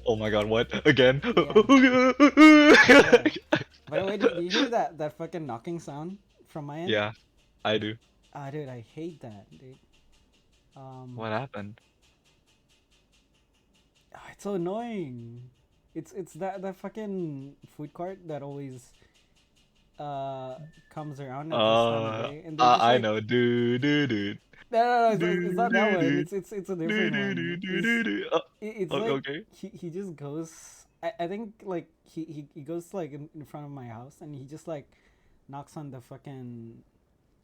Oh my god, what? Again? Yeah, yeah. By the way, do you hear that fucking knocking sound from my end? Yeah, I do. Ah, dude, I hate that, dude. Um, What happened? it's so annoying. It's that fucking food cart that always uh comes around at this time of day, and they're just I like, know. Do do do no, it's do not that do one. do It's a do different do one. do do do do. It's like Okay. he just goes. I think like he goes like in front of my house, and he just like knocks on the fucking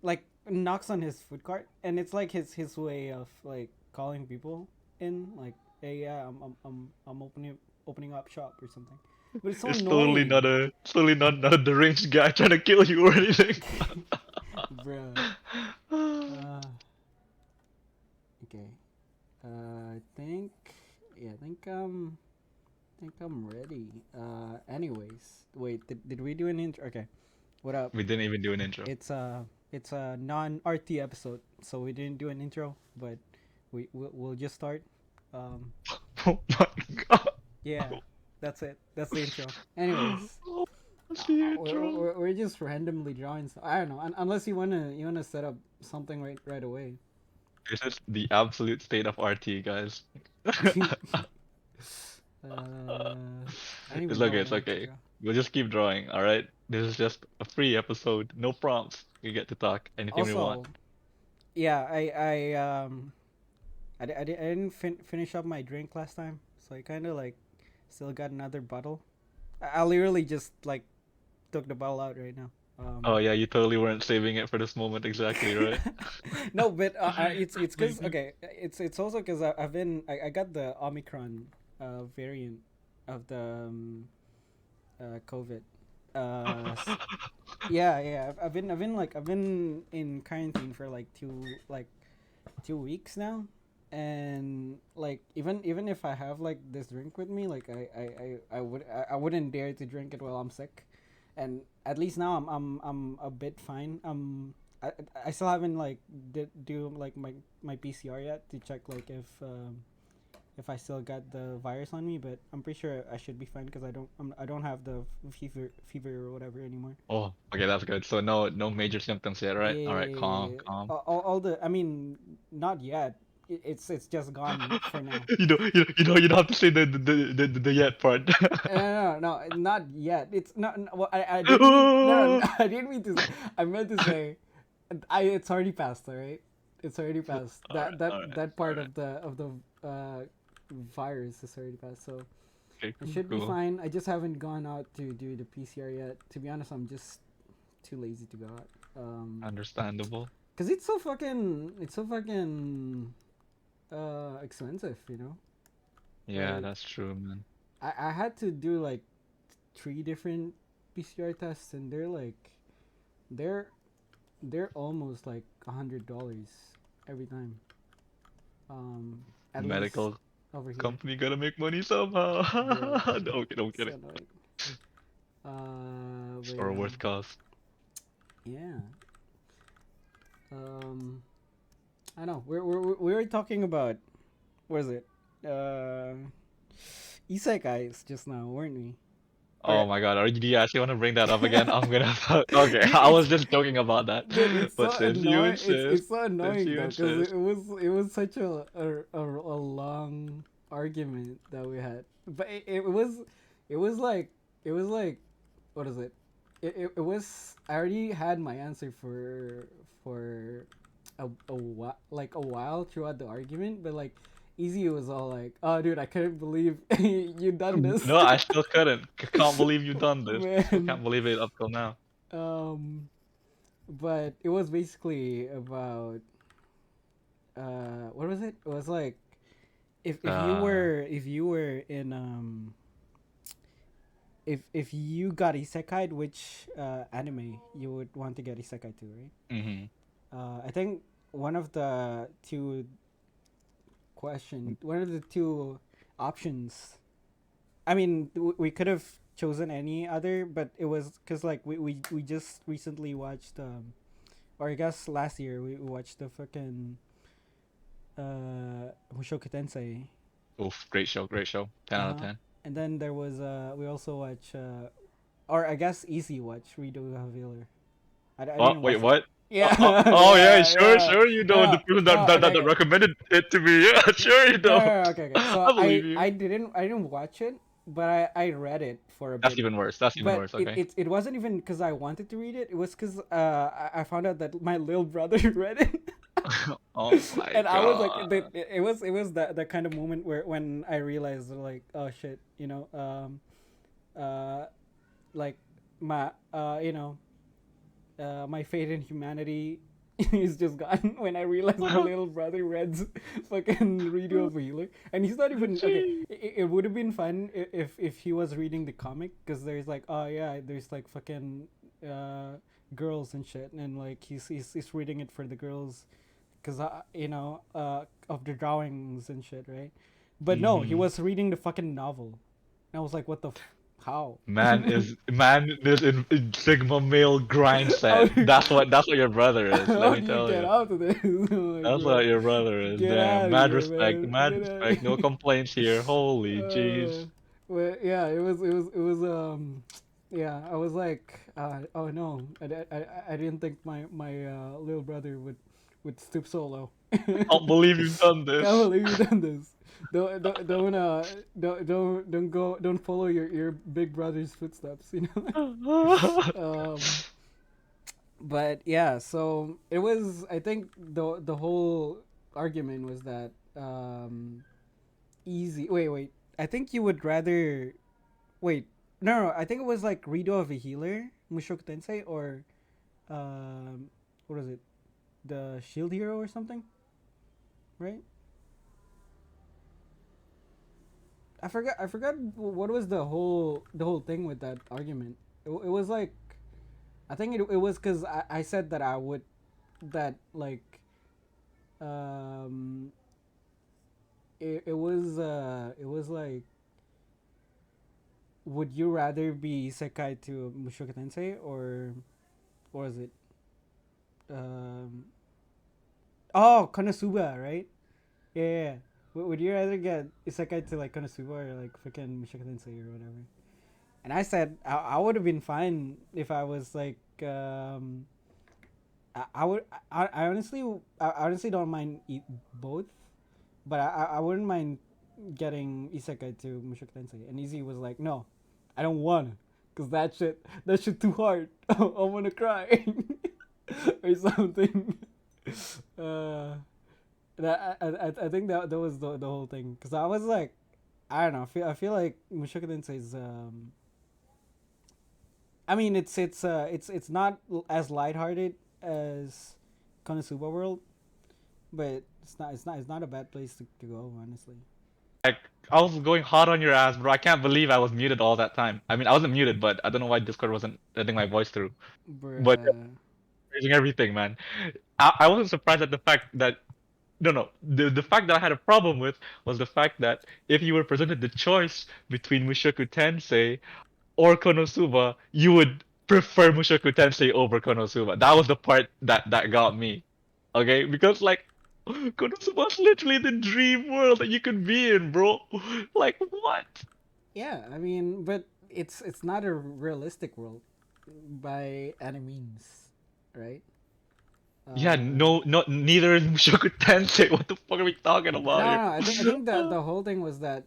like knocks on his food cart, and it's like his way of like calling people in, like, hey, yeah, I'm opening up shop or something. But it's so annoying. It's totally not a deranged guy trying to kill you or anything. Bruh. Uh, okay. I think, yeah, I think I'm ready. Anyways, wait, did we do an intro? Okay. What up? We didn't even do an intro. It's a non-RT episode, so we didn't do an intro, but we'll just start. Um, Oh my god. yeah, that's it. That's the intro. Anyways, Oh, that's the intro. we're just randomly drawing stuff. I don't know, unless you wanna set up something right away. This is the absolute state of RT, guys. I don't It's even know okay, what I it's have to okay. draw. We'll just keep drawing, alright? This is just a free episode, no prompts. We get to talk anything we want. Also, yeah, I didn't finish up my drink last time, so I kind of like still got another bottle. I literally just like took the bottle out right now. Oh yeah, you totally weren't saving it for this moment exactly, right? No, but it's cause okay, it's also cause I got the Omicron variant of the COVID. Yeah, yeah. I've been in quarantine for like 2 weeks now, and like even if I have like this drink with me, like I wouldn't dare to drink it while I'm sick, and at least now I'm a bit fine. I, I still haven't like do like my PCR yet to check like if I still got the virus on me, but I'm pretty sure I should be fine because I don't have the fever or whatever anymore. Oh, okay, that's good. So no major symptoms yet, right? Alright, calm, Yeah, calm. all the I mean, not yet. It's just gone for now. You don't have to say the yet part. No, not yet. It's not. Well, I didn't mean. No, no, no, I didn't mean to say. I meant to say, it's already passed. All right, it's already passed. Alright, alright, That part alright. of the uh, virus is already passed. So Okay, it cool, should be cool. fine. I just haven't gone out to do the PCR yet. To be honest, I'm just too lazy to go out. Understandable. Cause it's so fucking expensive, you know. Yeah, Like that's true, man. I had to do like 3 different PCR tests, and they're they're almost like $100 every time. At least Medical over here. company gotta make money somehow. Bro, No, I'm so kidding. annoying. But Store yeah, worth cost. yeah. I know we were talking about, what is it? Isekais just now, weren't we? Or Oh my god, do you actually want to bring that up again? I'm gonna. Okay, I was it's just joking about that. dude, it's But so since you annoying. insist, It's so since annoying you though, because insist. it was such a long argument that we had. But it was like it was like what is it? It was, I already had my answer for a while throughout the argument, but like Easy was all like, "Oh, dude, I couldn't believe you done this, No, I still couldn't. Can't believe you done this. Still man." can't believe it up till now. Um, but it was basically about what was it? It was like Uh, if you were in if you got isekai, which anime you would want to get isekai to, right? mm-hmm. I think one of the one of the two options. I mean, we could have chosen any other, but it was because like we just recently watched or I guess last year we watched the fucking Mushoku Tensei. Oof, great show, great show. 10 Uh out of huh. 10. And then there was we also watch or I guess Easy watch Redo a Healer. I Oh, didn't wait, watch it. what? Yeah, Oh yeah, yeah, sure, yeah. sure you know the No, people no, okay, that okay. recommended it to me. Yeah, sure you No, know. no, no, okay, okay. So I believe you. I didn't watch it, but I read it for a That's bit. even worse. That's even But worse. Okay. it wasn't even because I wanted to read it. It was because I found out that my little brother read it. Oh my And I was like, god. it was that kind of moment where when I realized like, oh shit, you know, uh, like my my faith in humanity is just gone when I realized that my little brother reads fucking Radio of a Healer, and he's not even okay. Gee. It would have been fun if he was reading the comic, because there's like, oh yeah, there's like fucking uh, girls and shit, and like he's reading it for the girls, because of the drawings and shit, right? But no, he Mhm. was reading the fucking novel, and I was like, what the how? Man is in Sigma male grind how, set. do, That's what your brother is. Let how me do you tell get you. out of this? I'm like, That's bro, what your brother is. get Damn. out of Mad here, respect. man. Mad Get out. Of respect. No here. complaints here. Holy jeez. But yeah, it was yeah, I was like, oh no, I didn't think my little brother would stoop so low. I can't believe you've done Can't this. believe you done this. Don't follow your big brother's footsteps, you know. But yeah, so it was. I think the whole argument was that easy. Wait. I think you would rather wait. No, no. I think it was like Rido of a Healer, Mushoku Tensei, or what is it? The Shield Hero or something, right? I forgot what was the whole thing with that argument. It was like, I think it was because I said that I would, that like um it was like, would you rather be isekai to Mushoku Tensei, or what was it? Um oh, Konosuba, right? Yeah, yeah, yeah. Would you rather get isekai to like Konosuba or like freaking Mushoku Tensei or whatever? And I said I would have been fine if I was like I would I honestly don't mind both, but I wouldn't mind getting isekai to Mushoku Tensei. And Easy was like, no, I don't wanna, cause that shit too hard. I wanna cry or something. Uh, I think that was the whole thing. Cause I was like, I don't know. I feel like Mushoku Tensei is I mean, it's not as lighthearted as Konosuba World, but it's not a bad place to go, honestly. Like, I was going hard on your ass, bro. I can't believe I was muted all that time. I mean, I wasn't muted, but I don't know why Discord wasn't letting my voice through. But yeah, Bruh. praising everything, man. I wasn't surprised at the fact that no. The fact that I had a problem with was the fact that if you were presented the choice between Mushoku Tensei or Konosuba, you would prefer Mushoku Tensei over Konosuba. That was the part that got me. Okay, because like Konosuba's literally the dream world that you could be in, bro. Like what? Yeah, I mean, but it's not a realistic world by any means, right? Yeah, Uh, no, no, neither is Mushoku Tensei. What the fuck are we talking about no, here? no, I think that the whole thing was that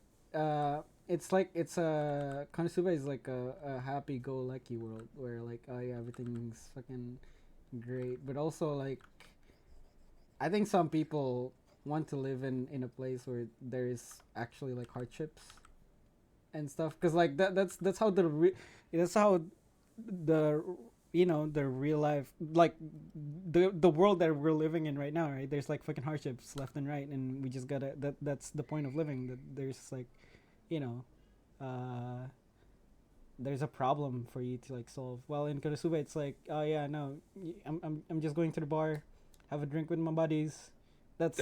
it's like it's a Konosuba is like a happy-go-lucky world where like, oh yeah, everything's fucking great, but also like I think some people want to live in a place where there is actually like hardships and stuff, because like that's how that's how the the real life, like the world that we're living in right now, right? There's like fucking hardships left and right, and we just gotta that's the point of living, that there's like, you know uh there's a problem for you to like solve. Well, in Konosuba it's like, oh yeah, no, I'm just going to the bar, have a drink with my buddies.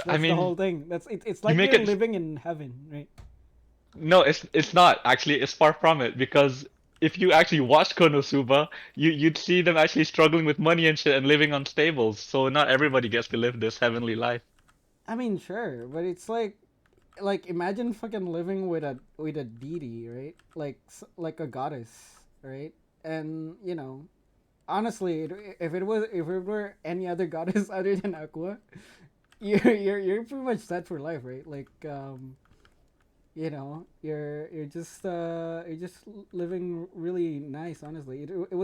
I That's the whole mean, thing. It's you like make you're it. living in heaven, right? No, it's not actually. It's far from it because if you actually watch Konosuba, you'd see them actually struggling with money and shit and living on stables. So not everybody gets to live this heavenly life. I mean, sure, but it's like, like imagine fucking living with a deity, right? Like like a goddess, right? And honestly, if it were any other goddess other than Aqua, you're pretty much set for life, right? Like you're just living really nice. Honestly, it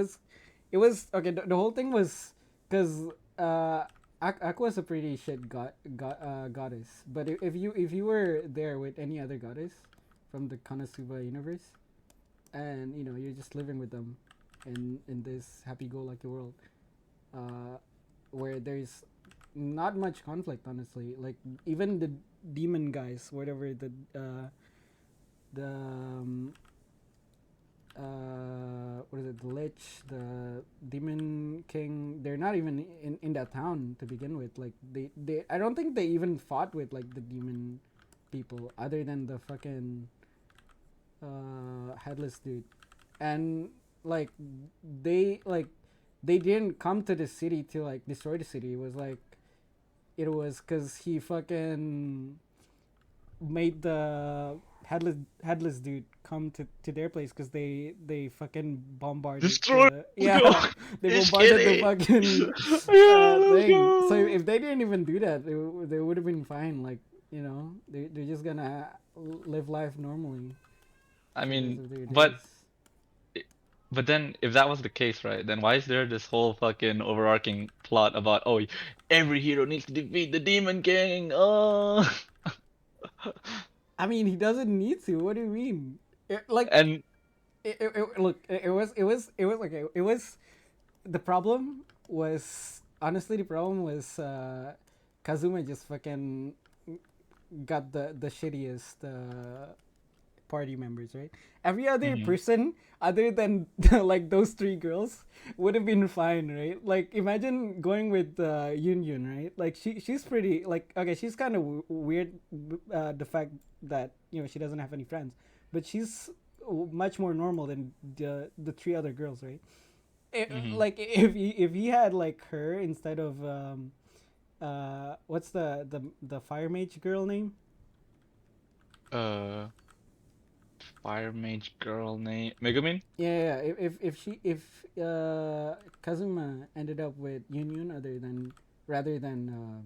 was okay. The whole thing was because uh, Aqua's a pretty shit goddess. But if you were there with any other goddess from the Konosuba universe, and you're just living with them in this happy-go-lucky world, uh, where there's not much conflict, honestly. Like even the demon guys, whatever the what is it, the lich, the demon king, they're not even in that town to begin with. Like they I don't think they even fought with like the demon people other than the fucking headless dude. And like they didn't come to the city to like destroy the city. It was because he fucking made the headless dude come to their place because they fucking bombarded Destroy Tokyo. they It's bombarded the kidding. fucking Yeah, let's thing. So go. if they didn't even do that, they would have been fine. Like they're just gonna live life normally I for the rest mean, of their but days. but then if that was the case, right? Then why is there this whole fucking overarching plot about every hero needs to defeat the Demon King? Oh, I mean, he doesn't need to. What do you mean? Like and look, it was okay. It was the problem was honestly the problem was Kazuma just fucking got the shittiest party members, right? Every other mhm, person other than like those three girls would have been fine, right? Like imagine going with Yun Yun, right? Like she's pretty like okay, she's kind of weird the fact that she doesn't have any friends, but she's much more normal than the three other girls, right? mhm. Like if he had like her instead of what's the fire mage girl name? uh, Fire Mage girl name Megumin? Yeah, if Kazuma ended up with Yun Yun other than rather than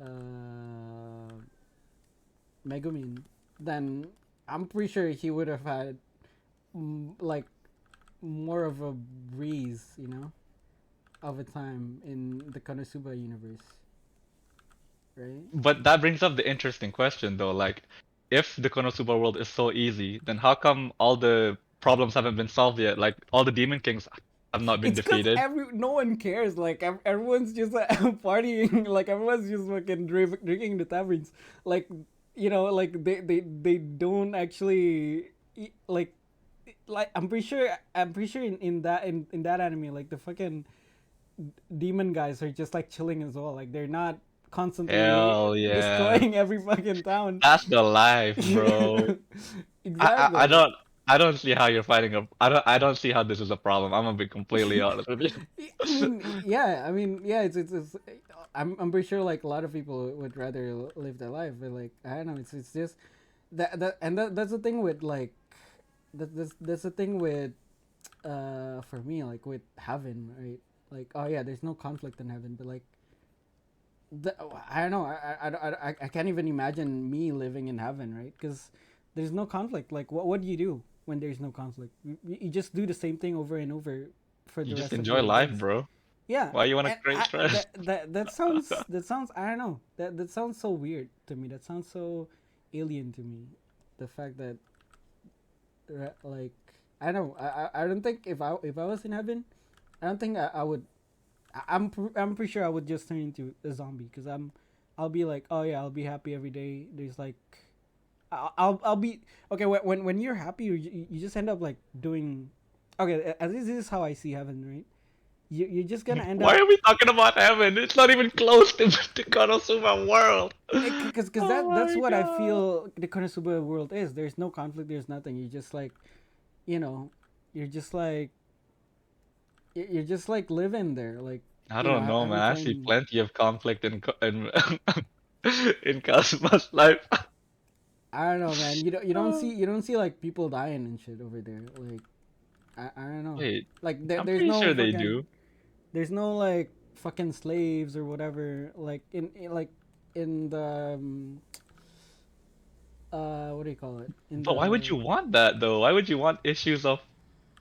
uh, Megumin, then I'm pretty sure he would have had like more of a breeze, of a time in the Konosuba universe, right? But that brings up the interesting question though, like if the Konosuba world is so easy, then how come all the problems haven't been solved yet? Like all the Demon Kings have not been It's because defeated. no one cares. Like everyone's just partying. Like everyone's just fucking drinking in the taverns. Like like they don't actually like I'm pretty sure in that anime like the fucking demon guys are just like chilling as well. Like they're not constantly Hell yeah. destroying every fucking town. That's the life, bro. I Exactly. I don't see how you're fighting a I don't see how this is a problem. I'm gonna be completely honest with you. I mean, yeah. It's I'm pretty sure like a lot of people would rather live their life, but like I don't know. It's just that's the thing with like that's the thing with for me like with heaven, right? Like oh yeah, there's no conflict in heaven, but like the, I don't know. I can't even imagine me living in heaven, right? Because there's no conflict. Like what do you do when there's no conflict? You just do the same thing over and over for You the just rest of enjoy your life, days. bro. Yeah, Why you wanna and create stress? that sounds I don't know that sounds so weird to me. That sounds so alien to me. The fact that like I don't know I don't think if I was in heaven, I don't think I would. I'm pretty sure I would just turn into a zombie because I'll be like oh yeah I'll be happy every day. There's like I'll be okay when you're happy you just end up like doing okay at least this is how I see heaven, right? You're just gonna end Why up are we talking about heaven? It's not even close to the Konosuba world. because Oh that's my what I god. feel the Konosuba world is. There's no conflict. There's nothing. You just like, you know, you're just like you're just like living there, like I don't know, man. I see everything. plenty of conflict in in Kazuma's life. I don't know, man. You don't see like people dying and shit over there. Like I don't know. Wait, Like I'm there's pretty no sure they fucking do. there's no like fucking slaves or whatever. Like like in the what do you call it? In But why would the you want that though? Why would you want issues of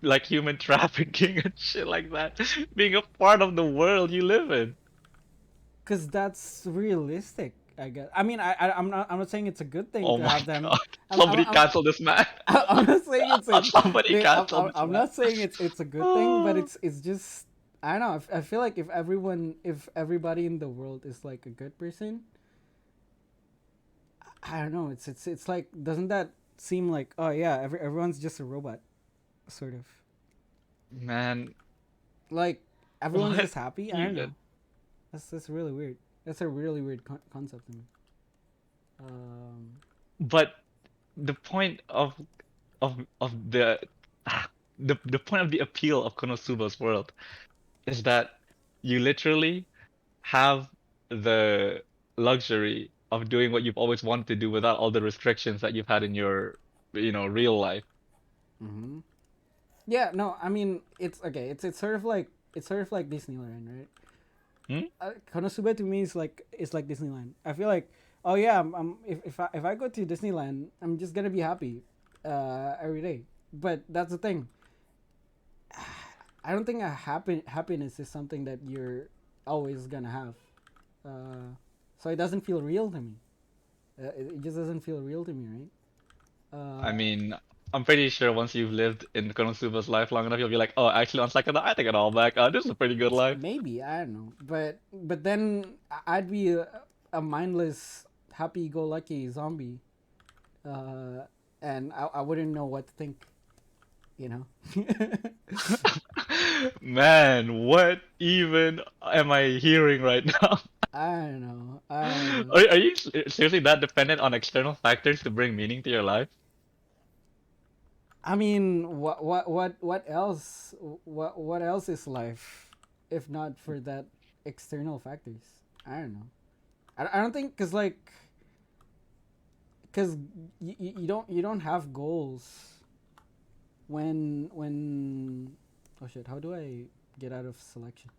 like human trafficking and shit like that being a part of the world you live in? Cause that's realistic. I guess. I mean, I'm not saying it's a good thing Oh to my have them. God. Somebody I'm cancel this man. I'm not saying it's Somebody cancel this I'm man. not saying it's a good thing, but it's just I don't know. I feel like if everybody in the world is like a good person, I don't know. It's like doesn't that seem like oh yeah, everyone's just a robot, sort of Man, like everyone's what just happy. I don't know. even? That's really weird. That's a really weird concept to me. Um, But the point of the point of the appeal of Konosuba's world is that you literally have the luxury of doing what you've always wanted to do without all the restrictions that you've had in your, real life. hmm Yeah, no, I mean it's okay. It's sort of like Disneyland, right? Hmm? Konosuba to me is like Disneyland. I feel like oh yeah, if I go to Disneyland, I'm just gonna be happy, every day. But that's the thing. I don't think happiness is something that you're always gonna have. So it doesn't feel real to me. It just doesn't feel real to me, right? I mean, I'm pretty sure once you've lived in Konosuba's life long enough, you'll be like, oh, actually, on second thought, I take it all back. This is a pretty good life. Maybe I don't know, but then I'd be a mindless, happy-go-lucky zombie, uh, and I wouldn't know what to think. You know. Man, what even am I hearing right now? I don't know. I don't know. Are you seriously that dependent on external factors to bring meaning to your life? I mean, what else? What else is life, if not for that external factors? I don't know. I don't think because you don't have goals when oh shit, how do I get out of selection?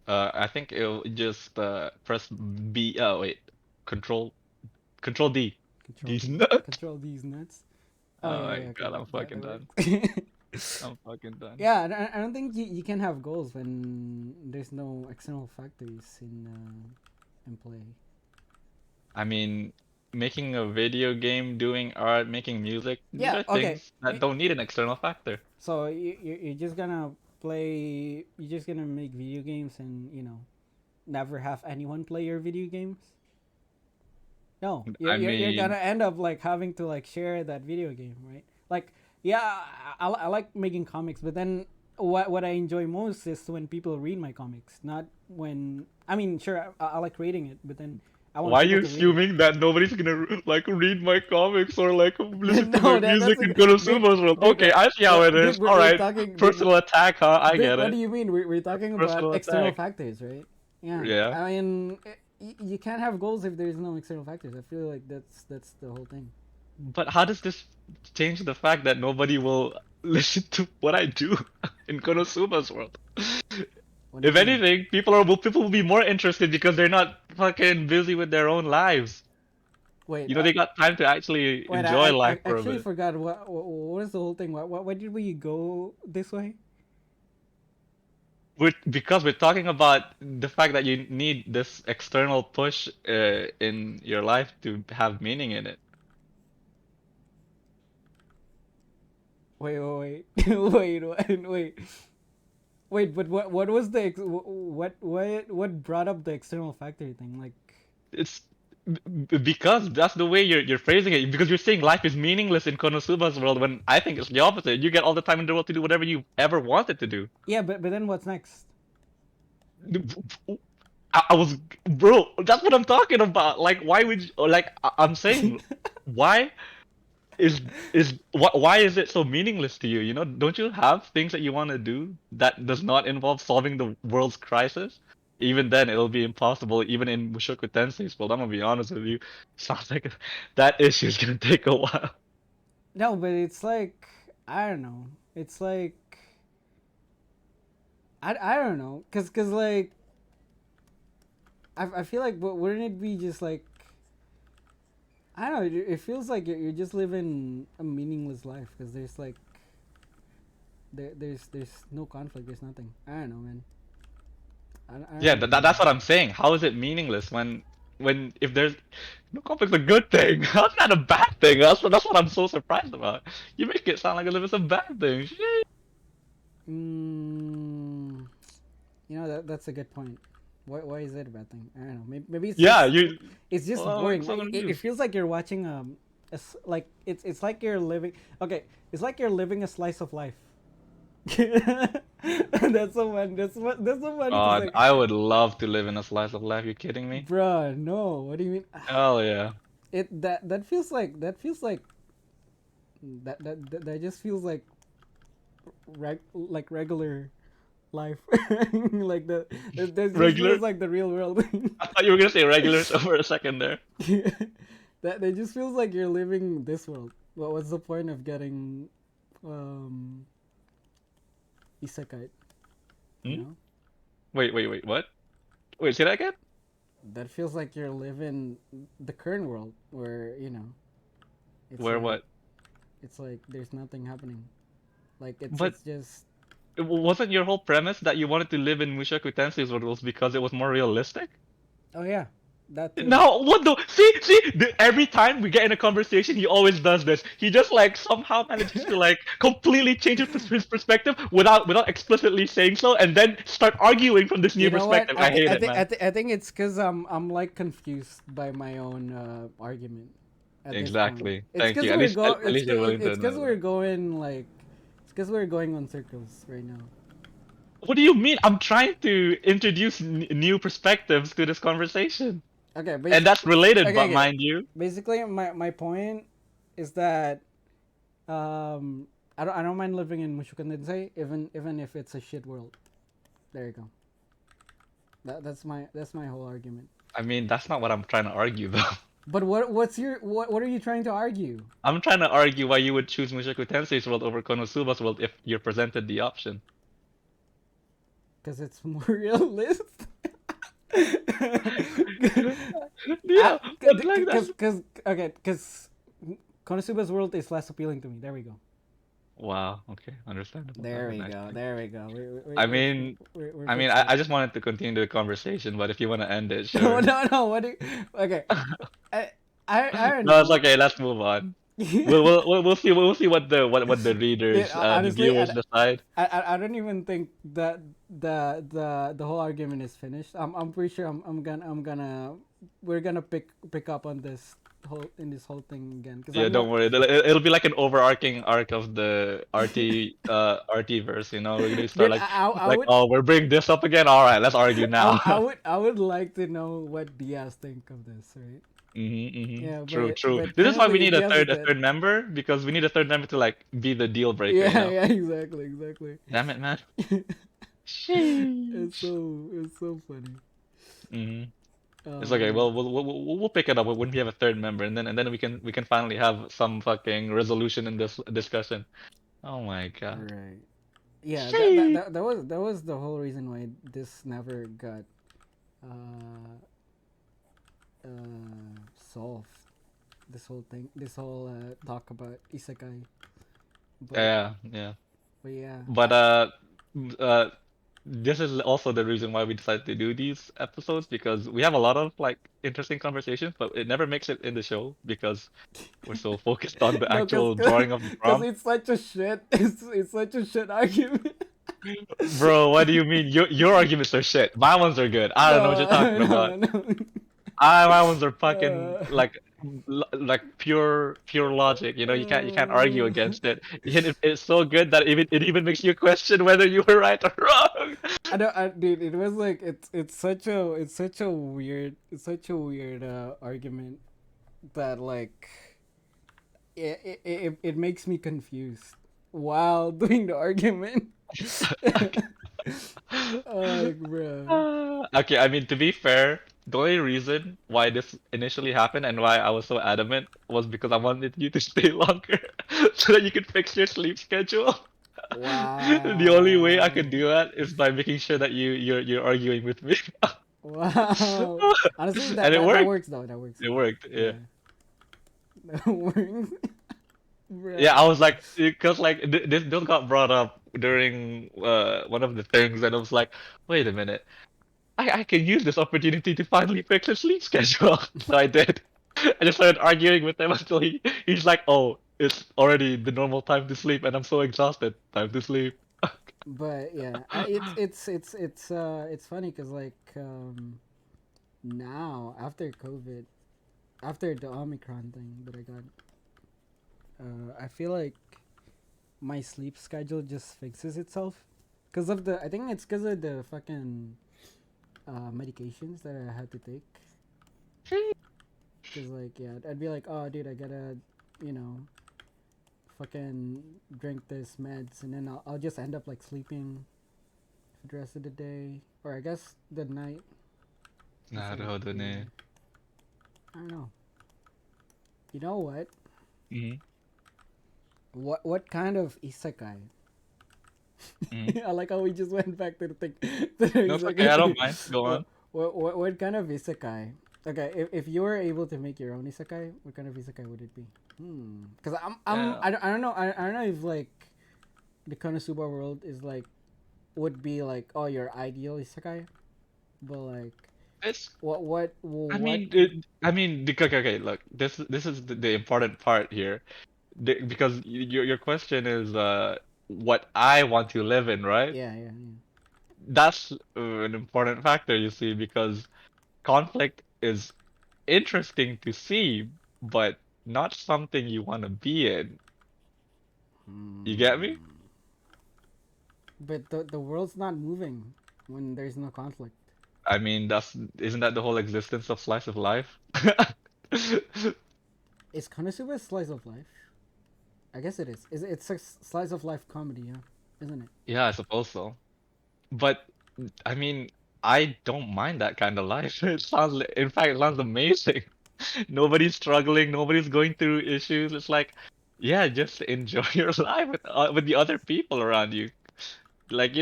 I think it'll just press B. Oh wait, Control Control D. Control These D, nuts. control these nuts. Oh Oh yeah, my yeah, okay, God, I'm that fucking done. worked. I'm fucking done. Yeah, I don't think you can have goals when there's no external factors in play. I mean, making a video game, doing art, making music, these Yeah, are okay. things that don't need an external factor. So you're just gonna play. You're just gonna make video games and never have anyone play your video games. No, I you're gonna mean, end up like having to like share that video game, right? Like, yeah, I like making comics, but then what I enjoy most is when people read my comics, not when I mean, sure, I like reading it, but then I want why are people you to read it. assuming that nobody's gonna like read my comics or like listen to my No, that's music a in dude, Konosuba's world? Okay, I see how it dude. is. All We're right, talking, personal attack, huh? I dude. get What do it. you mean? We're talking about Personal external attack. factors, right? Yeah, Yeah. I mean, you can't have goals if there's no external factors. I feel like that's the whole thing. But how does this change the fact that nobody will listen to what I do in Konosuba's world? What do you If mean? anything, people will be more interested because they're not fucking busy with their own lives. Wait, They got time to actually wait. enjoy life I for a actually bit. forgot what is the whole thing. Why did we go this way? Because we're talking about the fact that you need this external push in your life to have meaning in it. Wait, wait. But what was the what brought up the external factor thing? Like, It's because that's the way you're phrasing it. Because you're saying life is meaningless in Konosuba's world when I think it's the opposite. You get all the time in the world to do whatever you ever wanted to do. yeah, but then what's next? I was, bro, that's what I'm talking about. Like, why would you, like, I'm saying, why is why is it so meaningless to you? Don't you have things that you want to do that does not involve solving the world's crisis? even then it'll be impossible. Even in Mushoku Tensei's world, I'm gonna be honest with you, sounds like that issue is gonna take a while. No, but it's like I don't know. It's like I don't know, cause like I feel like wouldn't it be just like I don't know. It feels like you're just living a meaningless life because there's like there's no conflict. There's nothing. I don't know, man. I Yeah, don't really know. that's what I'm saying. How is it meaningless when if there's no conflict's a good thing? How's that a bad thing? That's what I'm so surprised about. You make it sound like as if it's a bad thing. Shit. Mm, that's a good point. Why is that a bad thing? I don't know. Maybe Yeah, you. it's just Oh, I'm boring. so It confused. feels like you're watching like it's like you're living. Okay, it's like you're living a slice of life. That's so fun. That's so funny to God, say, I would love to live in a slice of life. You kidding me? bruh. No, what do you mean? Hell yeah. That feels like that just feels like like regular life. Like that just Regular. feels like the real world. I thought you were gonna say regular for a second there. That just feels like you're living this world. What's the point of getting um isekai? You Hmm? know, Wait. What? Wait, say that again? that feels like you're living the current world where it's Where like what? there's nothing happening. Like But it's just wasn't your whole premise that you wanted to live in Mushoku Tensei's world was because it was more realistic? oh yeah, that too. Now, what the? Every time we get in a conversation, he always does this. He just like somehow manages to like completely change his perspective without explicitly saying so, and then start arguing from this new You know what? perspective. I hate it, man. I think it's because I'm like confused by my own argument at this point. Exactly. It's Thank because you. we're At least you're willing to it's admit because that. we're going like it's because we're going on circles right now. What do you mean? I'm trying to introduce new perspectives to this conversation, Okay, and that's related, but okay. mind you. Basically, my point is that um I don't mind living in Mushukan Tensei even if it's a shit world. There you go. That's my whole argument. I mean, that's not what I'm trying to argue, though. But what are you trying to argue? I'm trying to argue why you would choose Mushoku Tensei's world over Konosuba's world if you're presented the option. Because it's more realistic. Yeah, but like that's Because okay, because Konosuba's world is less appealing to me. There we go. wow. Okay, understandable. That's There a we nice go. point. There we go. I mean, We're I mean, fixed it. I just wanted to continue the conversation, but if you want to end it, No, sure. no, no. What do you, okay. I don't No, it's know. okay. Let's move on. We'll see what the readers, the Honestly, viewers decide. I don't even think that the whole argument is finished. I'm pretty sure I'm gonna we're gonna pick up on this whole thing again because Yeah, I'm don't not. worry. It'll be like an overarching arc of the RT verse. You know, we're gonna start Dude, I like would oh, we're bringing this up again. All right, let's argue now. I would like to know what Diaz think of this, right? Yeah, True, true. but This is why we currently need Diaz is a dead. third member because we need a third member to like be the deal breaker. You Yeah, know. yeah, exactly. Damn it, man. Sheesh. It's so funny. hmm It's okay. Um, Well, we'll pick it up when we have a third member, and then we can finally have some fucking resolution in this discussion. Oh my God. right. Yeah, Sheesh. that was the whole reason why this never got uh solved. This whole talk about isekai. But Yeah. yeah, But uh, this is also the reason why we decided to do these episodes because we have a lot of like interesting conversations, but it never makes it in the show because we're so focused on the no, actual drawing of the cause prompt. it's such a shit. It's such a shit argument. Bro, what do you mean? Your arguments are shit. My ones are good. I don't know what No, you're talking about. no. My ones are fucking Uh, like pure logic. You know, you can't argue uh, against it. It's so good that it even makes you question whether you were right or wrong. I don't, dude. It was like it's such a weird argument that like it makes me confused while doing the argument. Bruh. Okay, I mean, to be fair, the only reason why this initially happened and why I was so adamant was because I wanted you to stay longer so that you could fix your sleep schedule. The only way I could Wow. do that is by making sure that you're arguing with me. Wow. Honestly, And it that worked. works though. That works It though. worked, yeah. Yeah. That works. Yeah, I Bruh. was like, because like this got brought up during one of the things, and I was like, wait a minute. I can use this opportunity to finally fix his sleep schedule. So I did. I just started arguing with him until he's like, "Oh, it's already the normal time to sleep, and I'm so exhausted. Time to sleep." But yeah, it's funny because like now after COVID, after the Omicron thing that I got, I feel like my sleep schedule just fixes itself because of the. I think it's because of the fucking medications that I had to take. Because like yeah, I'd be like, oh dude, I gotta, you know, fucking drink this meds, and then I'll just end up like sleeping for the rest of the day, or I guess the night. It's like Naruhodo yeah, ne. I don't know. You know what? Mm-hmm. What kind of isekai? Mm-hmm. I like how we just went back to the thing. To the No, it's okay. I don't isekai. mind. Go on. What kind of isekai? Okay, if you were able to make your own isekai, what kind of isekai would it be? Because Yeah, I don't know I don't know if like the Konosuba world is like would be like oh your ideal isekai, but like it's. what I mean, okay, okay. Look, this is the important part here, because your question is what I want to live in, right? yeah. That's an important factor, you see, because conflict is interesting to see, but not something you want to be in. You get me? Hmm. But the world's not moving when there's no conflict. I mean, that's isn't that the whole existence of slice of life? Is Konosuba a slice of life? I guess it is. It's a slice of life comedy, yeah, isn't it? Yeah, I suppose so. But I mean, I don't mind that kind of life. In fact, it sounds amazing. Nobody's struggling, nobody's going through issues. It's like, yeah, just enjoy your life with the other people around you. Like,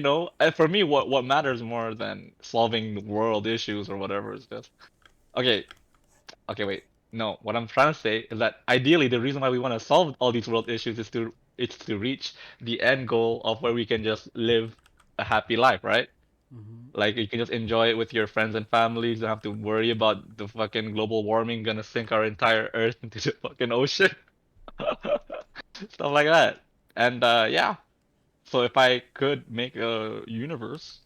for me, what matters more than solving world issues or whatever is just okay. Okay, wait. No, what I'm trying to say is that ideally, the reason why we want to solve all these world issues is to it's to reach the end goal of where we can just live a happy life, right? Mm-hmm. Like you can just enjoy it with your friends and families. Don't have to worry about the fucking global warming gonna sink our entire Earth into the fucking ocean. Stuff like that. And yeah. So if I could make a universe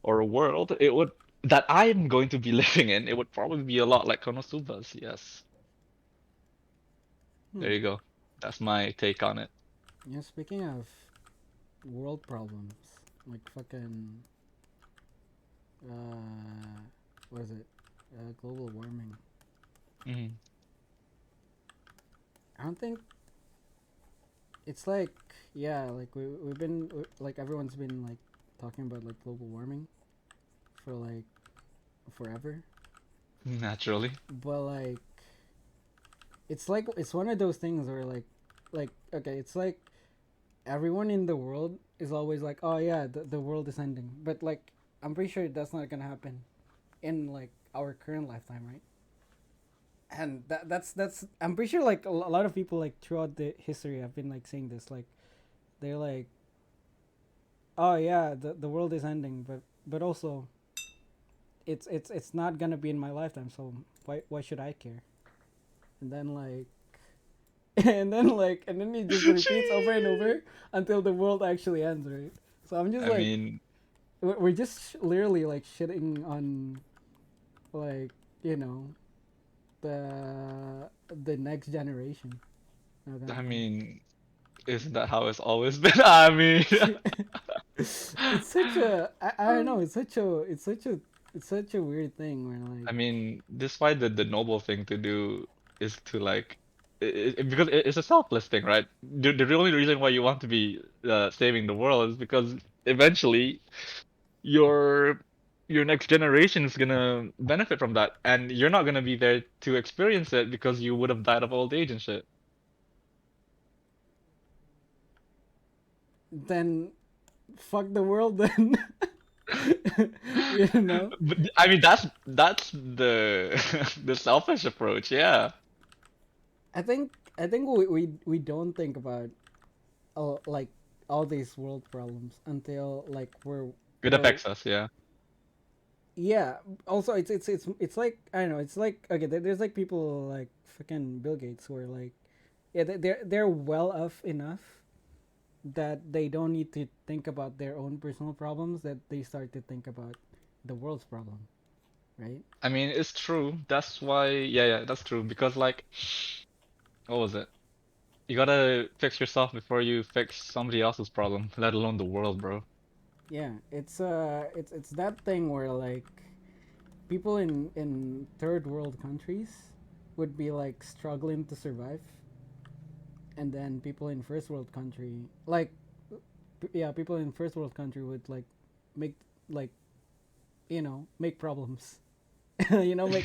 or a world, it would that I'm going to be living in, it would probably be a lot like Konosuba's. Yes. Hmm. There you go. That's my take on it. Yeah. Speaking of world problems, like fucking what is it? Global warming. Hmm. I don't think it's like yeah, like we've been like everyone's been like talking about like global warming for like forever, Naturally. but like it's one of those things where like okay, it's like everyone in the world is always like, oh yeah, the world is ending, but like I'm pretty sure that's not gonna happen in like our current lifetime, right? And that's I'm pretty sure like a lot of people like throughout the history have been like saying this, like they're like, oh yeah, the world is ending, but also it's not gonna be in my lifetime, so why should I care? And then like and then it just repeats over and over until the world actually ends, right? So I'm just I like mean, we're just literally like shitting on like you know the next generation. Not gonna I lie. mean, isn't that how it's always been? I mean, It's such a I don't know, it's such a weird thing where like I mean, this why the noble thing to do is to like, because it's a selfless thing, right? The only reason why you want to be saving the world is because eventually your your next generation is gonna benefit from that, and you're not gonna be there to experience it because you would have died of old age and shit. Then fuck the world then. You know? But I mean, that's the the selfish approach, yeah. I think we don't think about like all these world problems until like It we're affects us, yeah. yeah. Also, it's like I don't know. It's like okay. There's like people like fucking Bill Gates who are like yeah they're well off enough that they don't need to think about their own personal problems, that they start to think about the world's problem, right? I mean, it's true. That's why, yeah, that's true. Because like, what was it? You gotta fix yourself before you fix somebody else's problem, let alone the world, bro. Yeah, it's that thing where like people in third world countries would be like struggling to survive, and then people in first world country like yeah, people in first world country would like make like make problems.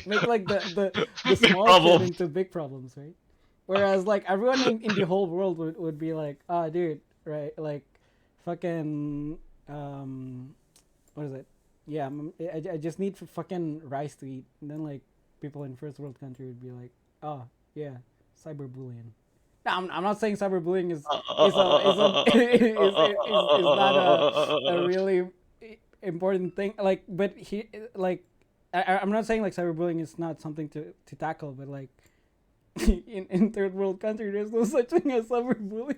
Make like the Big small shit problem. into big problems, right? Whereas like everyone in the whole world would be like, ah, dude, right? Like fucking what is it? Yeah, I just need fucking rice to eat. And then like people in first world country would be like, oh yeah, cyberbullying. Now, I'm not saying cyberbullying is not a really important thing. Like, but he like I'm not saying like cyberbullying is not something to tackle, but like in third world country, there's no such thing as cyberbullying.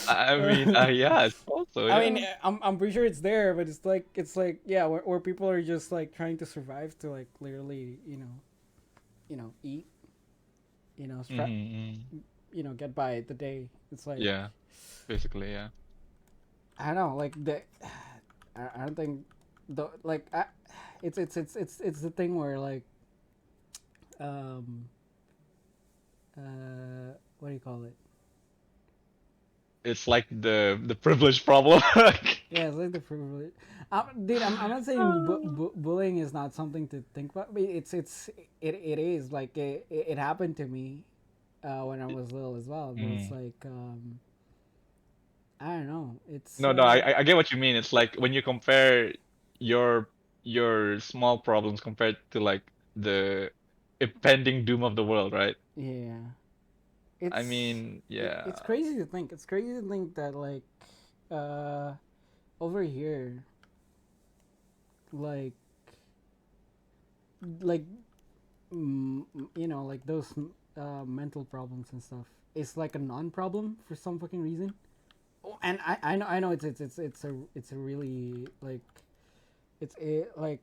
I mean, yeah, I suppose so, I mean, yeah. I'm pretty sure it's there, but it's like yeah, where people are just like trying to survive to like literally eat, Mm-hmm. get by the day. It's like Yeah, basically, yeah. I don't know, like I don't think the like it's the thing where like um what do you call it? It's like the privilege problem. Yeah, it's like the privilege. Dude, I'm not saying bullying is not something to think about. But it is like it happened to me when I was little as well. But it's Mm. like I don't know. It's No, no, I get what you mean. It's like when you compare your your small problems compared to like the impending doom of the world, right? yeah. I It's mean, yeah. it's crazy to think. It's crazy to think that like uh over here like like like those mental problems and stuff. It's like a non-problem for some fucking reason. Oh, and I know it's a really like like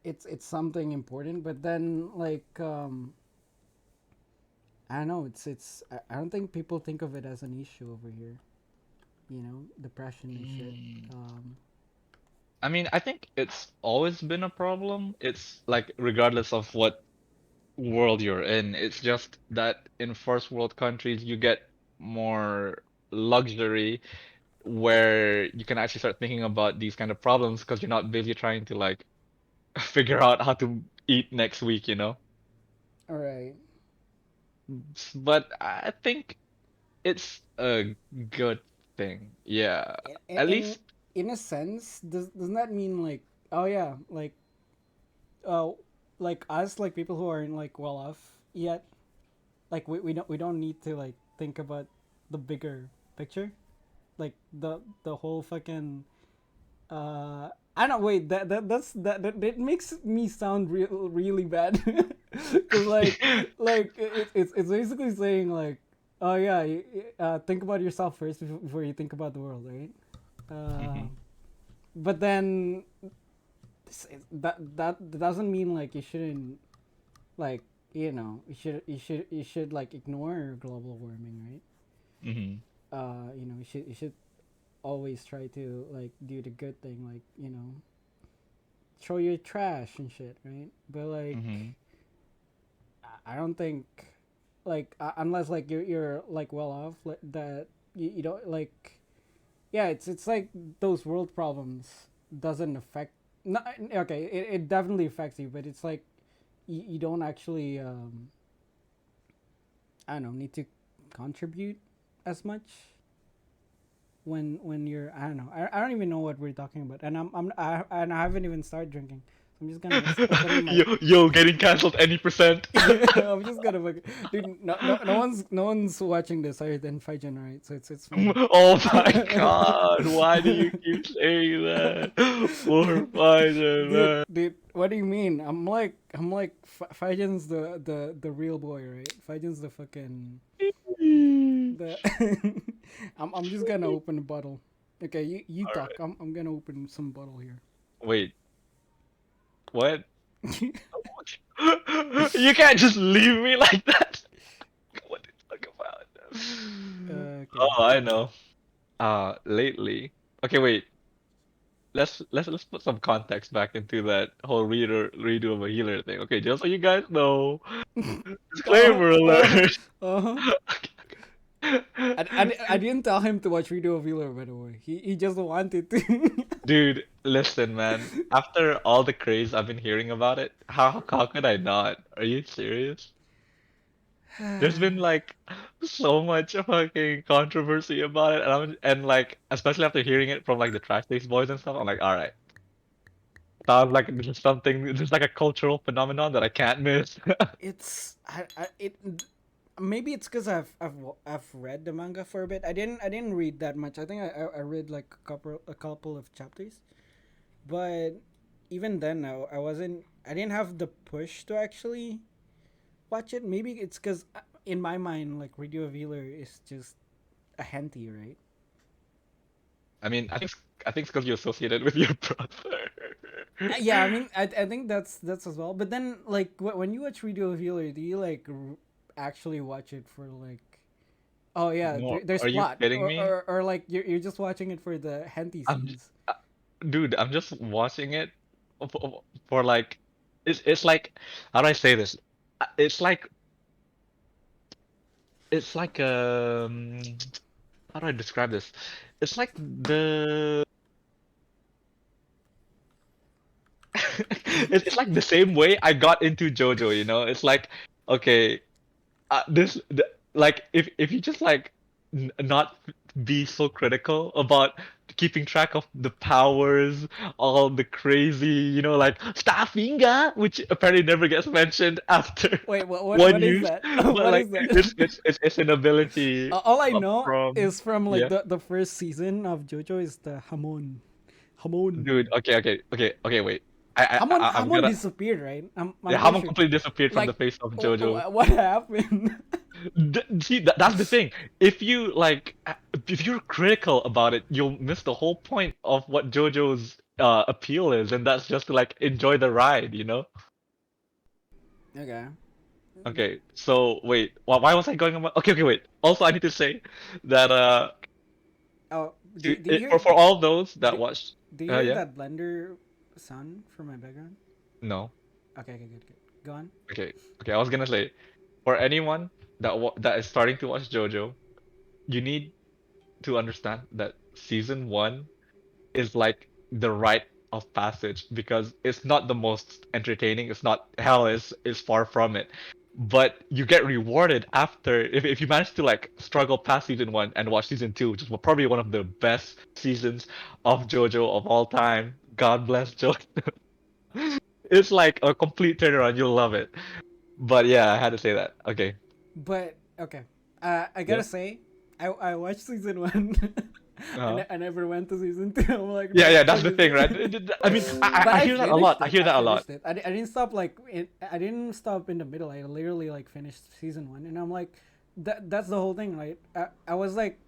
it's something important, but then like I don't know, I don't think people think of it as an issue over here. Depression and shit. Mm. Um, I mean, I think it's always been a problem. It's like regardless of what world you're in, it's just that in first world countries you get more luxury where you can actually start thinking about these kind of problems because you're not busy trying to like figure out how to eat next week, you know? all right. But I think it's a good thing. Yeah. In, At in least, in a sense, doesn't that mean like oh yeah uh like us, like people who aren't like well off yet, like we don't need to like think about the bigger picture, like the whole fucking I don't wait that makes me sound really bad because it's basically saying like oh yeah think about yourself first before you think about the world, right? uh, Mhm. but then that doesn't mean like you shouldn't like you should like ignore global warming, right? Mhm. You should always try to like do the good thing, like throw your trash and shit, right? But like Mhm. I don't think like unless like you're like well off, like that you don't like Yeah, it's like those world problems doesn't affect. No, okay, it definitely affects you, but it's like you don't actually I don't know, need to contribute as much when you're, I don't know, I don't even know what we're talking about, and and I haven't even started drinking, so I'm just gonna open my. Yo, getting cancelled any percent. I'm just gonna dude. No one's watching this other than Fijan, right? So it's fine. Oh my god, why do you keep saying that? Poor dude, Spider-Man. dude, what do you mean? I'm like Fijan's the real boy, right? Fijan's the fucking the. I'm just gonna open a bottle. Okay, you talk. Alright. I'm gonna open some bottle here. Wait, what? You can't just leave me like that. What the fuck about? Okay. Oh, I know. Lately. Okay, wait. Let's put some context back into that whole redo of a healer thing. Okay, just so you guys know, Uh disclaimer uh alert. uh. I didn't tell him to watch Video of Healer, by the way. He just wanted to. Dude, listen, man. After all the craze I've been hearing about it, how could I not? Are you serious? There's been like so much fucking controversy about it, and like especially after hearing it from like the trash taste boys and stuff, I'm like, all right, sounds like this is something. This is like a cultural phenomenon that I can't miss. It's it maybe it's because I've read the manga for a bit. I didn't read that much. I think I read like a couple of chapters, but even then I wasn't, I didn't have the push to actually watch it. Maybe it's because in my mind like Radio of Healer is just a henty, right? I mean, I think it's because you associated with your brother. Yeah, I mean, I think that's as well. But then, like, when you watch Radio of Healer, do you like actually watch it for like, oh yeah, No, there's are you plot, kidding or, me? or like you're just watching it for the henty I'm, j- scenes? uh, dude, I'm just watching it for like, it's like, how do I say this? It's like it's like how do I describe this? It's like the it's like the same way I got into JoJo, you know? It's like, okay, like if you just like not be so critical about keeping track of the powers, all the crazy, like Starfinger, which apparently never gets mentioned after Wait, what one is use, that? but What like is that? it's an ability All I know from is from like yeah. the first season of JoJo is the Hamon. Dude, okay, wait. I'm Hamon gonna. disappeared, right? I'm Yeah, pretty Hamon sure. completely disappeared from the Like, face of JoJo. what happened? See, that's the thing. If you like, if you're critical about it, you'll miss the whole point of what JoJo's appeal is, and that's just to like enjoy the ride, you know? Okay. Okay, so wait, why was I going on? Okay, wait. Also, I need to say that Oh, do you hear? for all those that Do, watched, do you hear yeah, that blender sound from my background? no, Okay, good. Go on. okay, I was gonna say, for anyone that is starting to watch JoJo, you need to understand that season one is like the rite of passage because it's not the most entertaining. It's not hell is far from it. But you get rewarded after if you manage to like struggle past season one and watch season two, which is probably one of the best seasons of JoJo of all time. God bless JoJo. It's like a complete turnaround. You'll love it. But yeah, I had to say that. Okay. But okay, I Yeah. gotta say, I watched season one. Uh-huh. I never went to season two. I'm like, Yeah, what the yeah, that's fuck the is thing, right? this? I mean, But I I hear that a lot. finished I it. hear I that a lot. finished it. I didn't stop like I didn't stop in the middle. I literally like finished season one, and I'm like, that's the whole thing, right? I was like,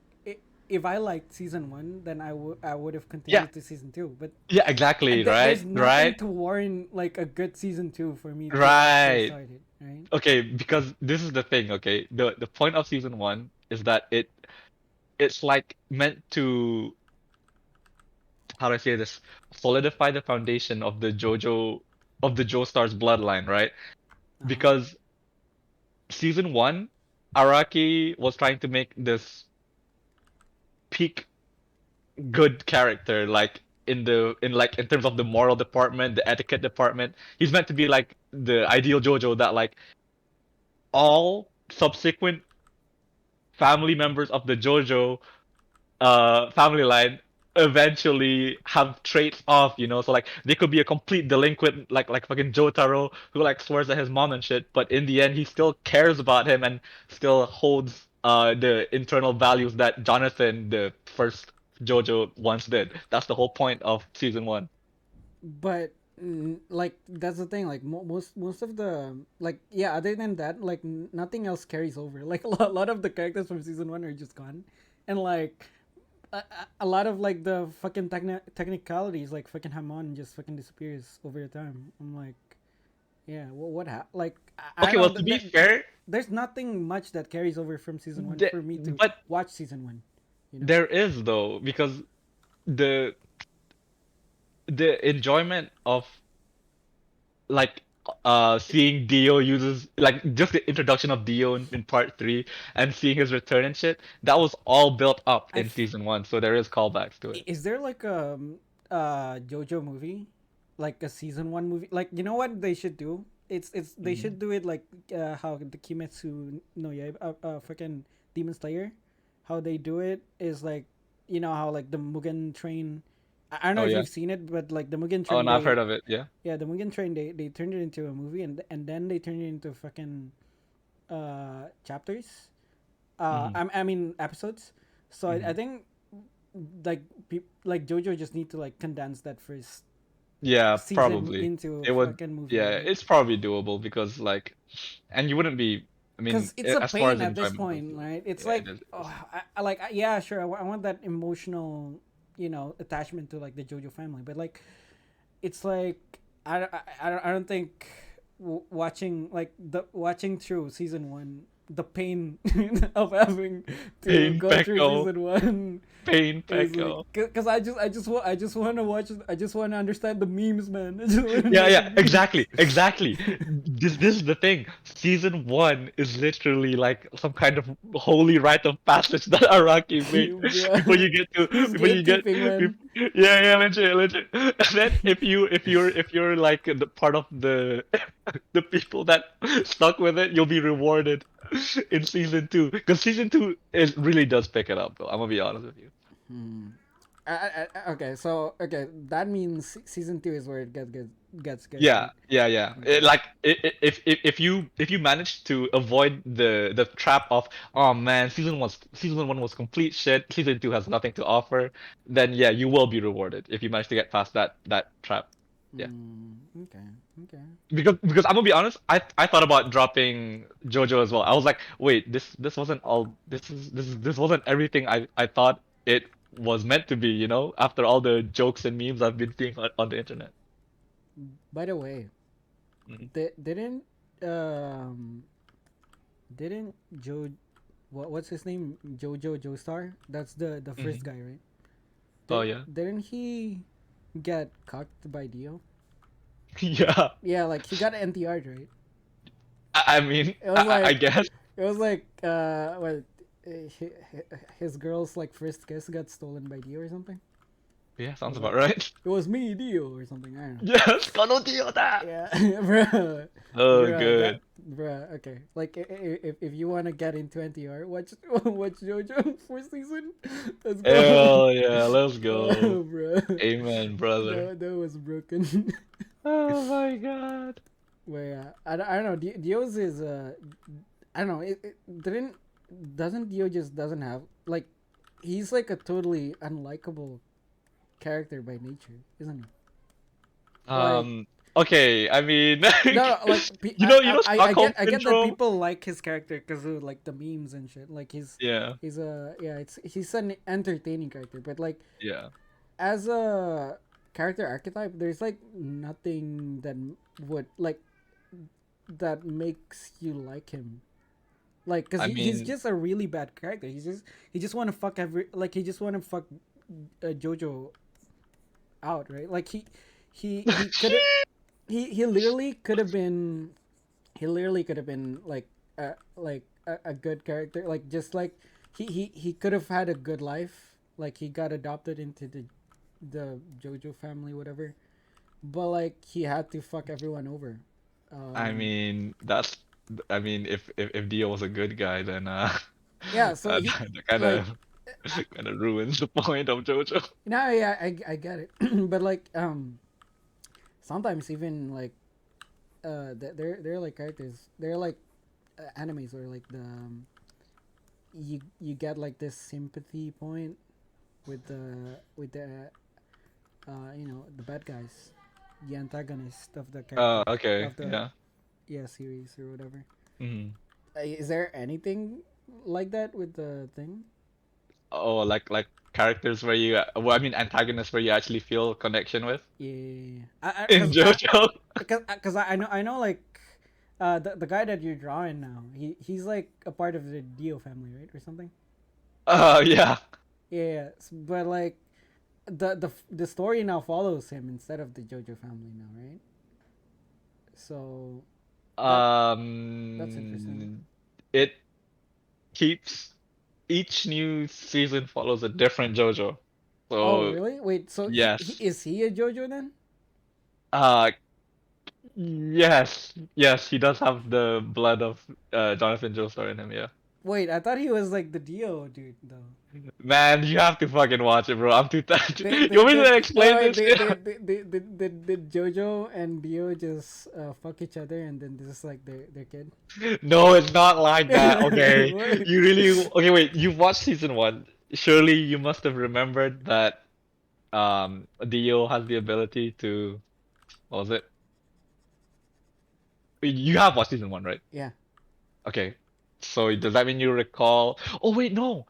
if I liked season one, then I would have Yeah, continued to season two. But yeah, exactly, there's right? nothing Right? to warrant like a good season two for me to actually Right. start it, right? Okay, because this is the thing, okay? The point of season one is that it's like meant to, how do I say this, solidify the foundation of the Joestar's bloodline, right? Uh huh. Because season one, Araki was trying to make this peak good character, like in terms of the moral department, the etiquette department. He's meant to be like the ideal JoJo that like all subsequent family members of the JoJo family line eventually have traits of, so like they could be a complete delinquent like fucking Jotaro who like swears at his mom and shit, but in the end he still cares about him and still holds the internal values that Jonathan, the first JoJo, once did. That's the whole point of season one. But like that's the thing. Like most of the like yeah. Other than that, like nothing else carries over. Like a lot of the characters from season one are just gone, and like a lot of like the fucking technicalities, like fucking Hamon just fucking disappears over time. I'm like, yeah, like I Okay, don't well, know. to be fair, There's nothing much that carries over from season one the, for me to but watch season one. You know. there is though, because the the enjoyment of like seeing Dio uses like just the introduction of Dio in part three and seeing his return and shit, that was all built up I in season one, so there is callbacks to it. Is there like a JoJo movie, like a season one movie? Like you know what they should do? It's they Hmm. should do it like how the Kimetsu no yeah fucking Demon Slayer, how they do it is like you know how like the Mugen Train. I don't know Oh if yeah. you've seen it, but like the Mugen Oh, Train, no, I've heard of it. Yeah. the Mugen Train, they turned it into a movie and then they turned it into fucking chapters. Hmm. I mean episodes. So I Hmm. think like like JoJo just need to like condense that first Yeah, season probably. into a It would. fucking movie, Yeah, right? it's probably doable because like, and you wouldn't be. I mean, Because it's a as far pain as at this enjoyment goes, point, yeah, right? It's yeah, like it is. It oh, is. I like yeah, sure, I want that emotional, attachment to like the JoJo family, but like it's like I don't think watching through season one the pain of having to Pain go through Pecco. season one Pain is like Pecco. because I just want to watch I just want to understand the memes, man. I just want to Yeah, know the yeah, memes. exactly, exactly. This is the thing. Season one is literally like some kind of holy rite of passage that Araki made before Bruh. you get to He's before you get gatekeeping, man. yeah, yeah, legit, legit. And then if you're like the part of the the people that stuck with it, you'll be rewarded in season two. Because season two is really does pick it up though. I'm gonna be honest with you. Hmm. Okay, so okay, that means season two is where it gets good, Yeah, right? yeah, yeah. Okay. Like if you manage to avoid the trap of, oh man, season one was complete shit, season two has nothing to offer, then yeah, you will be rewarded if you manage to get past that trap. Yeah. Okay. Okay. Because I'm gonna be honest, I thought about dropping JoJo as well. I was like, wait, this wasn't all this wasn't everything I thought it was meant to be, after all the jokes and memes I've been seeing on the internet. By the way, Mhm. didn't um didn't what's his name, Jojo Joestar? That's the first Mhm. guy, right? Oh yeah. Didn't he get cocked by Dio? Yeah. Yeah, like he got NTR, right? I mean, It was I like guess. it was like what his girl's like first kiss got stolen by Dio or something. Yeah, It sounds was about like right. it was me, Dio, or something. I don't know. Yes, Konodio. Yeah, bro, Oh, bro, that, good. bro. Okay, like if you wanna get into NTR, watch watch JoJo first season. Let's go, Hell yeah, let's go. bro. Amen, brother. That was broken. Oh my God. But yeah, I don't know. Dio's is I don't know. It didn't doesn't Dio just doesn't have like he's like a totally unlikable character by nature, isn't he? Like Um, okay, I mean, no, like Stockholm I get that syndrome? people like his character because of like the memes and shit. Like Yeah, he's a yeah, he's an entertaining character, but like yeah. as a character archetype, there's like nothing that would like that makes you like him. Like, cause I he's mean, just a really bad character. He just want to fuck he just want to fuck Jojo out, right? Like he could have he literally could have been like a good character, like just like he could have had a good life Like he got adopted into the JoJo family, whatever. But like he had to fuck everyone over. I Um, mean, that's I mean, if Dio was a good guy, then yeah, so he that kind like of kind of ruins the point of JoJo. no, yeah, I get it. But like sometimes even like they're like characters. They're like animes where like the you get like this sympathy point with the the bad guys, the antagonist of the character Okay, of the yeah. series or whatever. Mhm. Is there anything like that with the thing? Oh, like characters where you, well, I mean, antagonists where you actually feel connection with Yeah, in JoJo. because I know like the guy that you're drawing now, he's like a part of the Dio family, right, or something. Yeah. Yeah, but like the story now follows him instead of the JoJo family now, right? So that that's interesting. Um, it keeps each new season follows a different JoJo. Oh, So really? Wait, so he yes. is he a JoJo then? Uh, yes, he does have the blood of Jonathan Joestar in him, yeah. Wait, I thought he was like the Dio dude though. Man, you have to fucking watch it, bro. I'm too tired. You want me Did to oh explain wait, this? Yeah. did JoJo and Dio just fuck each other and then this is like their kid? No, it's not like that. Okay. What? You really okay, wait, you've watched season one. Surely you must have remembered that Dio has the ability to, what was it? You have watched season one, right? Yeah. Okay. So does that mean you recall? Oh wait, no.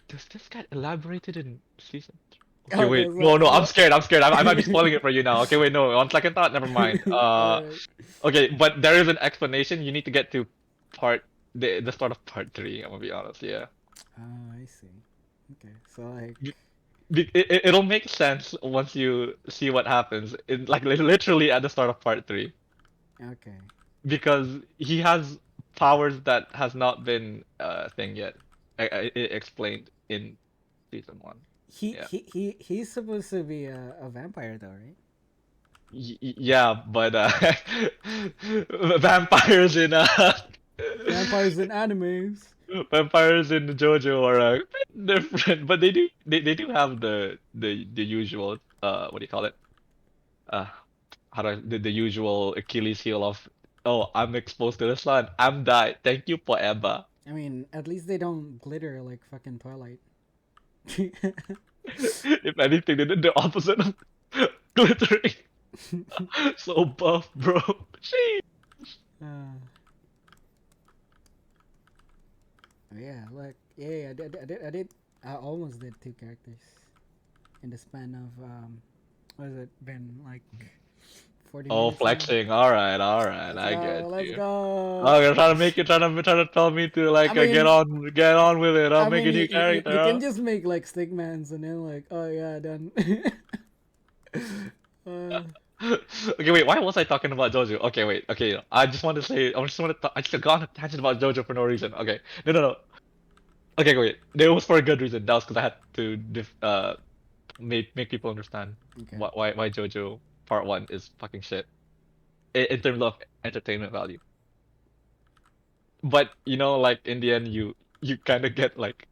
Does this get elaborated in season? Okay, Oh, wait. there's No, no, I'm a scared. I'm scared. I might be spoiling it for you now. Okay, wait, no. On second thought, never mind. Alright. Okay, but there is an explanation. You need to get to part the start of part three. I'm gonna be honest. Yeah. Oh, I see. Okay, so like, It'll make sense once you see what happens. Like literally at the start of part three, okay, because he has powers that has not been thing yet. Explained in season one. Yeah. he's supposed to be a vampire though, right? Yeah, but vampires in Vampires in animes. vampires in JoJo are a bit different, but they do have the usual what do you call it? Uh how do the usual Achilles heel of, oh, I'm exposed to the sun. I'm died. Thank you forever. I mean, at least they don't glitter like fucking Twilight. If anything, they did the opposite of glittering. So buff, bro. Sheesh. uh, yeah, like yeah, I almost did two characters in the span of what has it been like 40 Oh, minutes now? flexing. All right. Let's I get go, let's you. go. Oh, you're trying to make it, trying to tell me to I like mean, get on with it. I'll I make mean, a new character, you can huh? just make like stickmans and then like, oh yeah, done. uh, Okay, wait. Why was I talking about JoJo? Okay, wait. Okay, I just want to say, I just got on a tangent about JoJo for no reason. Okay, no. Okay, wait. It was for a good reason. That was because I had to make people understand okay. why JoJo Part One is fucking shit in terms of entertainment value. But like in the end, you kind of get like,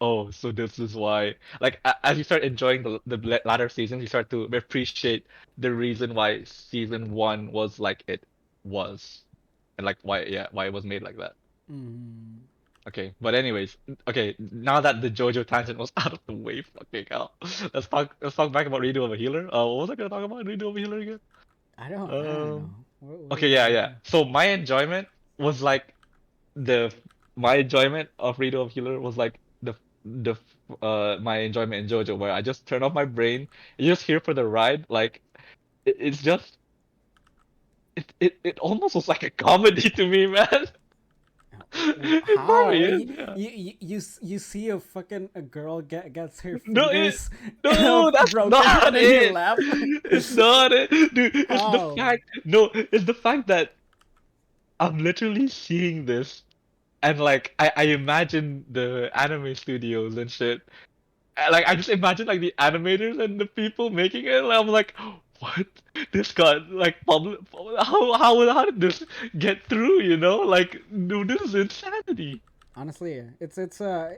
oh, so this is why, like as you start enjoying the latter seasons, you start to appreciate the reason why season one was like it was, and like why it was made like that. Mm. Okay, but anyways, okay, now that the JoJo tangent was out of the way, fucking hell, let's talk back about Redo of a Healer. What was I gonna talk about Redo of a Healer again? I don't Um, know. What okay, were we yeah. talking? So my enjoyment was like the my enjoyment of Redo of Healer was like the my enjoyment in JoJo, where I just turn off my brain, you're just here for the ride. Like it's just it almost was like a comedy to me, man. For How? me, yeah. You see a fucking a girl gets her No, fingers no, that's broken not and then you it. laugh. It's not it, dude. It's the How? fact. No, it's the fact that I'm literally seeing this, and like I imagine the anime studios and shit. Like I just imagine like the animators and the people making it. And I'm like, what? This got like public. How did this get through? You know, like dude, this is insanity. Honestly, yeah. It's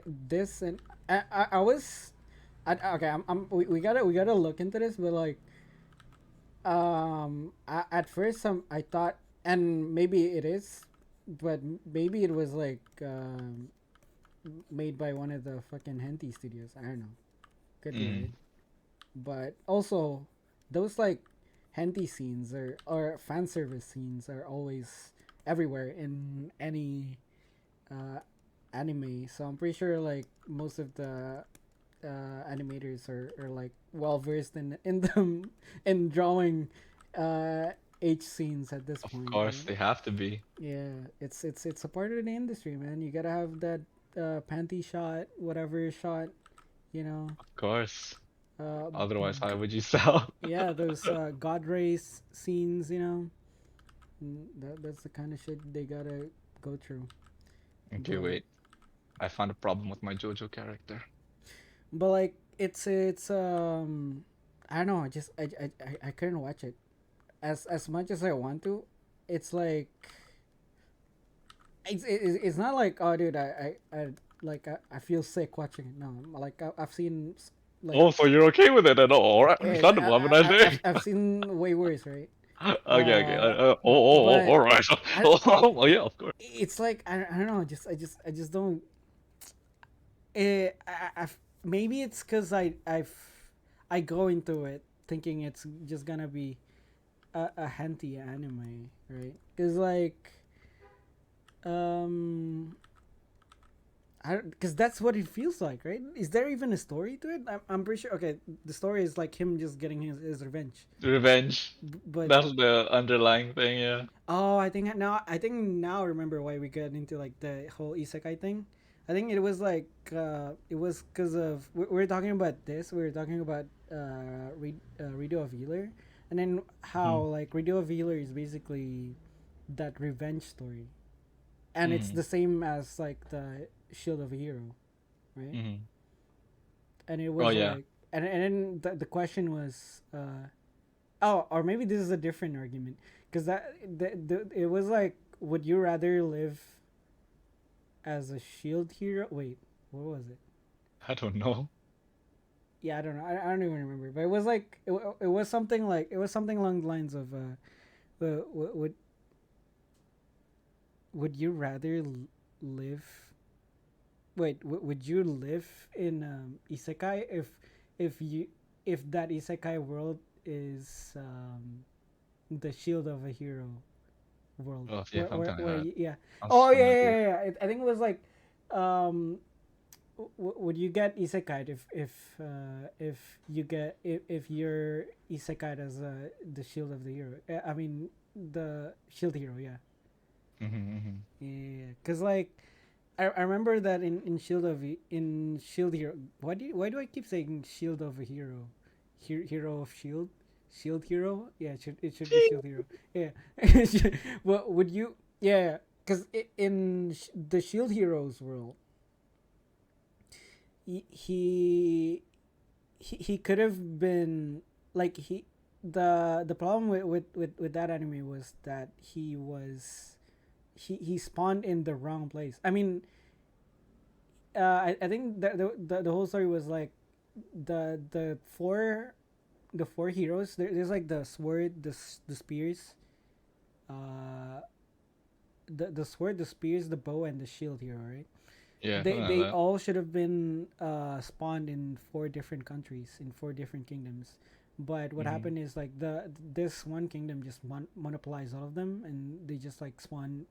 this and I was okay. We gotta look into this, but like at first I thought, and maybe it is, but maybe it was like made by one of the fucking henty studios. I don't know. Could be right, Mm, but also those like henty scenes or fan service scenes are always everywhere in any uh, anime. So I'm pretty sure like most of the animators are like well versed in them in drawing H scenes at this of point, course, right? they have to be. Yeah, it's a part of the industry, man. You gotta have that panty shot, whatever shot, you know. Of course. Uh, Otherwise, how would you sell? yeah, those god race scenes, you know. That's the kind of shit they gotta go through. Okay, But wait. I found a problem with my JoJo character. like it's I don't know. I just I couldn't watch it as much as I want to. It's like it's not like oh dude I feel sick watching it. No, like I've seen like Oh, so you're okay with it at all? All right, yeah, understandable. Have a nice day. I've seen way worse, right? Okay, okay. But All right. I Oh, yeah, of course. it's like I don't know. I just don't. Maybe it's because I go into it thinking it's just gonna be a henty anime, right? Because like um I because that's what it feels like, right? Is there even a story to it? I'm pretty sure. Okay, the story is like him just getting his revenge, Revenge. but That's the underlying thing, yeah. oh, I think now I remember why we got into like the whole isekai thing. I think it was like it was because of we were talking about this. We were talking about Radio of Healer, and then how Mm-hmm. like Radio of Healer is basically that revenge story, and it's Mm-hmm. the same as like the Shield of a Hero, right? Mm-hmm. And it Oh, was yeah. like, and then the question was, oh, or maybe this is a different argument because it was like, would you rather live as a shield hero? Wait, what was it? I don't know. Yeah, I don't know. I don't even remember. But it was like it was something like it was something along the lines of would you rather live? Wait, would you live in isekai if you if that isekai world is the shield of a hero world Oh, yeah, something like where that. yeah, Sounds oh yeah familiar. I think it was like um would you get isekai if you get if you're isekai as the shield of the hero I mean the shield hero, yeah. Mm-hmm, mm-hmm. Yeah, cause like I remember that in in Shield Hero. Why do I keep saying Shield of a Hero, Hero of Shield, Shield Hero? Yeah, it should be Shield Hero. Yeah, well, would you? Yeah, cause in the Shield Heroes world, he he he could have been like the problem with that anime was that he spawned in the wrong place. I mean, I think the whole story was like the four heroes. There's like the sword, the spears, uh, the sword, the spears, the bow, and the shield hero. Right? Yeah, They something like they that. all should have been spawned in four different countries in four different kingdoms. But what Mm-hmm. happened is like this one kingdom just monopolized all of them, and they just like spawned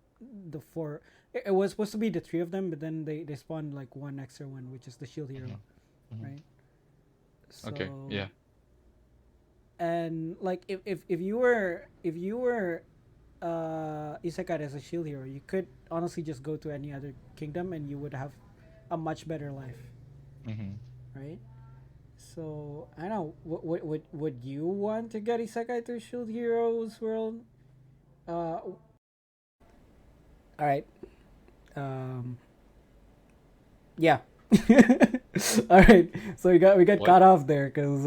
the four. It was supposed to be the three of them, but then they spawned like one extra one, which is the shield hero, Mm-hmm. Mm-hmm. right? Okay, So yeah. and like if you were isekai as a shield hero, you could honestly just go to any other kingdom and you would have a much better life, Mm-hmm. right? So I don't know. Would you want to get isekai to shield heroes world? All right. Um. Yeah. All right, so we got What? cut off there because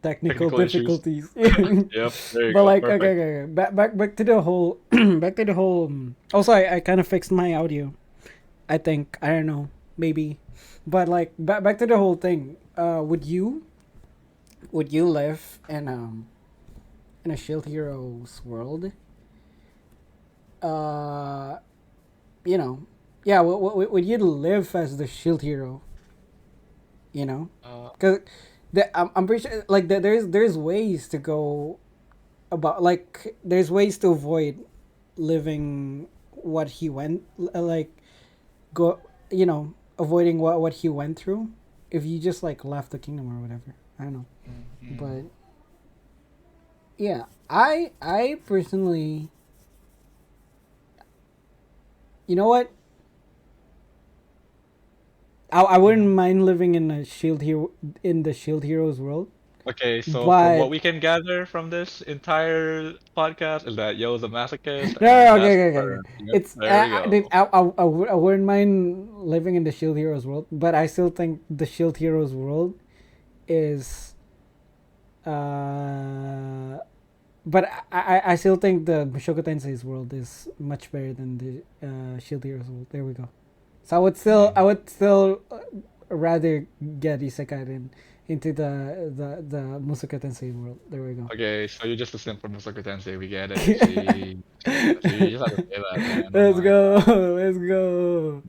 technical Technical issues. difficulties. Yep, there you But go. like, okay, Perfect. okay, okay. Back to the whole, back to the whole. Also, I kind of fixed my audio. I think I don't know, maybe, but like back to the whole thing. Would you live in a Shield Heroes world? Uh, you know, yeah. Would you live as the Shield Hero? You know, Uh, because I'm pretty sure like there's ways to go about, like there's ways to avoid living what he went, like go avoiding what he went through if you just like left the kingdom or whatever. I don't know, mhm. but yeah, I personally, you know what, I wouldn't Mhm. mind living in a shield hero in the Shield Heroes world, Okay, so from what but we can gather from this entire podcast is that Yo's a masochist, no, and okay, that's okay, okay, for okay. yep. It's There we go. I wouldn't mind living in the Shield Heroes world, but I still think the Shield Heroes world is uh but I still think the Mushoku Tensei's world is much better than the Shield Heroes world. There we go. So I Mhm. would still rather get Isekai than into the Mushoku Tensei world. There we go. Okay, so you're just a simp for Mushoku Tensei. We get it. See, you just have to say that, man. Oh Let's my go. God. Let's go.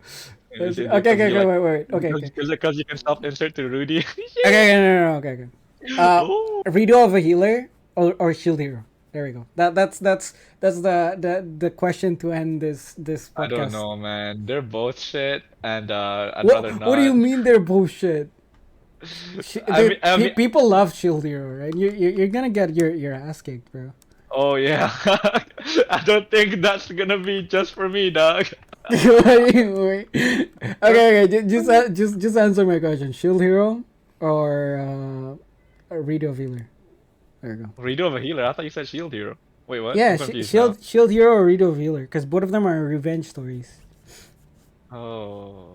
Is it Okay, because okay, you okay, like wait. Okay, okay. because you can self-insert to Rudy? Okay, okay, no, okay, okay. Oh, Redo of a healer or shield hero. There we go. That's the question to end this I don't podcast. know, man. They're both shit, and I'd rather What do you not. mean they're bullshit? I mean, People love shield hero, right? You're gonna get your ass kicked, bro. oh yeah. I don't think that's gonna be just for me, dog. Wait. Okay, okay. Just answer my question. Shield hero or a redo of healer. There you go. Redo of a healer. I thought you said shield hero. Wait, what? Yeah, I'm confused now. Shield Hero or Rito of Healer, because both of them are revenge stories. Oh,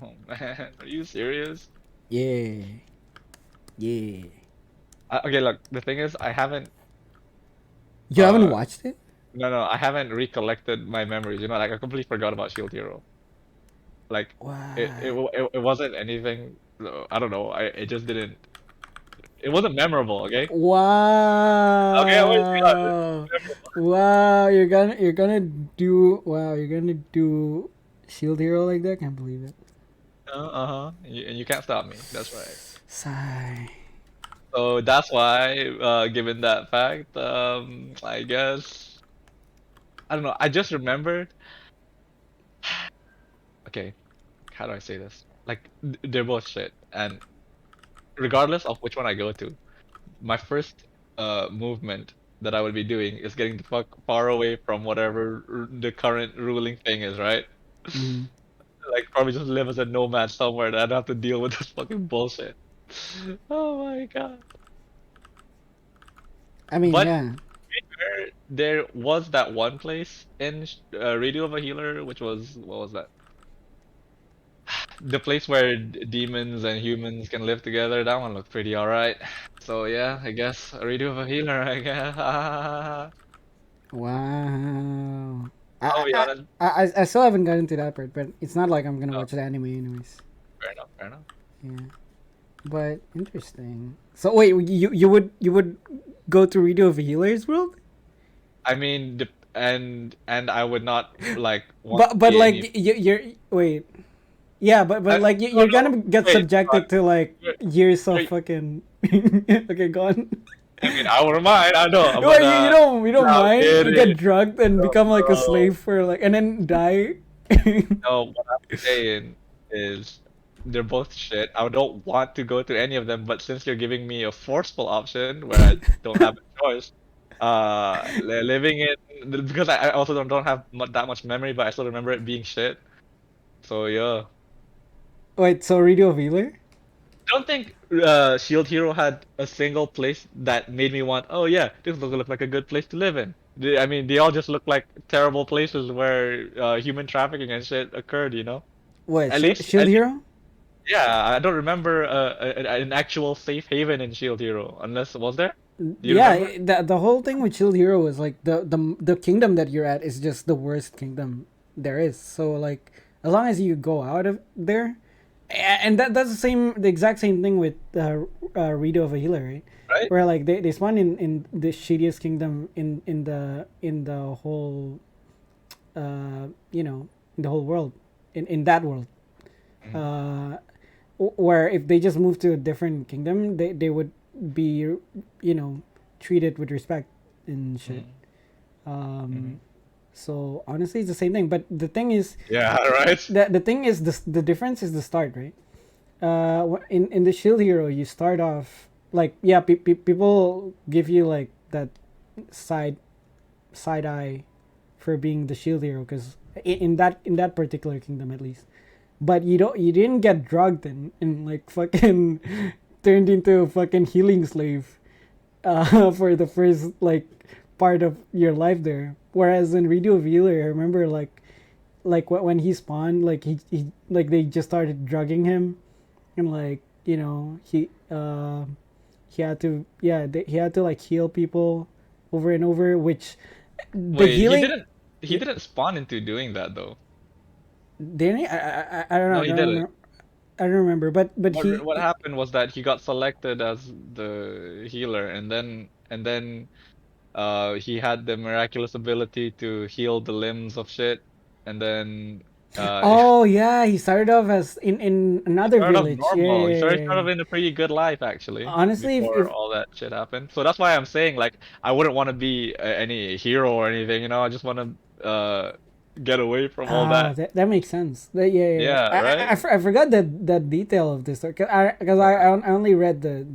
oh man, are you serious? Yeah, yeah. Okay, look, the thing is, I haven't, You haven't uh, watched it? no, I haven't recollected my memories. Like I completely forgot about Shield Hero. Like What? it wasn't anything. I don't know. It just didn't. It wasn't memorable. Okay. Okay, I always be honest. Wow! Wow! You're gonna do Shield Hero like that? Can't believe it. Uh-huh. And you can't stop me. That's right. Sigh. So that's why, given that fact, I guess I don't know. I just remembered. Okay, how do I say this? Like they're both shit, and regardless of which one I go to, my first movement that I would be doing is getting the fuck far away from whatever the current ruling thing is, right? Mm. Like probably just live as a nomad somewhere that I don't have to deal with this fucking bullshit. Oh my God. I mean, But yeah. there was that one place in Radio of a Healer, which was what was that? The place where demons and humans can live together. That one looked pretty alright. So yeah, I guess a Radio of a Healer, I guess. Wow. I'll be honest. I still haven't gotten to that part, but it's not like I'm gonna Oh, watch the anime anyways. fair enough, fair enough. Yeah. But interesting. So wait, you would go to Redo of a Healer's world? I mean, and I would not like want to But see any. like you're wait. Yeah, but like No, you're no, gonna get wait, subjected to like you're, years of you're, fucking. Okay, go on. I mean, I wouldn't mind. I know, Well, but you don't no, mind. You get kidding, drugged and no, become like a bro. slave for like, and then die. No, what I'm saying is they're both shit. I don't want to go to any of them, but since you're giving me a forceful option where I don't have a choice, living in because I also don't have that much memory, but I still remember it being shit. So yeah, Wait, so Redo of Healer? I don't think Shield Hero had a single place that made me want. Oh yeah, this look like a good place to live in. I mean, they all just look like terrible places where human trafficking and shit occurred. What? At least, Shield Hero? yeah, I don't remember an actual safe haven in Shield Hero, unless was there? Do you Yeah, remember? the whole thing with Shield Hero is like the kingdom that you're at is just the worst kingdom there is. So like, as long as you go out of there, and that's the exact same thing with Rito of a healer, right? Right? Where like they spawn in the shittiest kingdom in the whole in the whole world, in that world. Mhm. Uh, where if they just move to a different kingdom, they would be treated with respect and shit. Mhm. Mhm. Um, so honestly, it's the same thing. But the thing is, Yeah, right. the thing is the difference is the start, right? In the Shield Hero, you start off like yeah, people give you like that side side eye for being the Shield Hero because in that particular kingdom at least, but you didn't get drugged and like fucking turned into a fucking healing slave for the first like part of your life there. Whereas in Radio of Healer, I remember like when he spawned, like he like they just started drugging him, and like he had to he had to like heal people over and over, which the Wait, healing he didn't spawn into doing that though. didn't he? I don't know. No, he didn't. I don't remember. But he What happened was that he got selected as the healer, and then he had the miraculous ability to heal the limbs of shit, and then oh yeah, he started off as in he another started off village. Yeah, normal. He yeah, started yeah, kind yeah. of in a pretty good life actually Honestly, before all that shit happened. So that's why I'm saying like I wouldn't want to be any hero or anything, you know. I just want to get away from all that. that makes sense. Yeah, yeah, yeah. Yeah, right? I forgot that detail of this because I only read the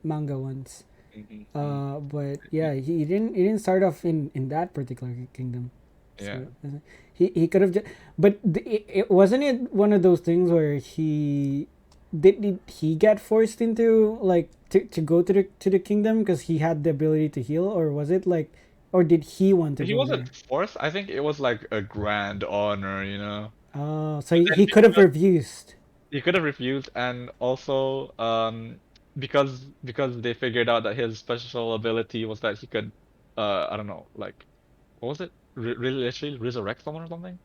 manga once. Hmm, hmm. But yeah, he didn't start off in that particular kingdom. Yeah. So he could have just, but it wasn't it one of those things where did he get forced into like to go to the kingdom because he had the ability to heal, or was it like, or did he want to He go wasn't there? forced. I think it was like a grand honor, you know. Oh, so But then he could have refused. he could have refused, and also because they figured out that his special ability was that he could I don't know, like what was it? Literally resurrect someone or something?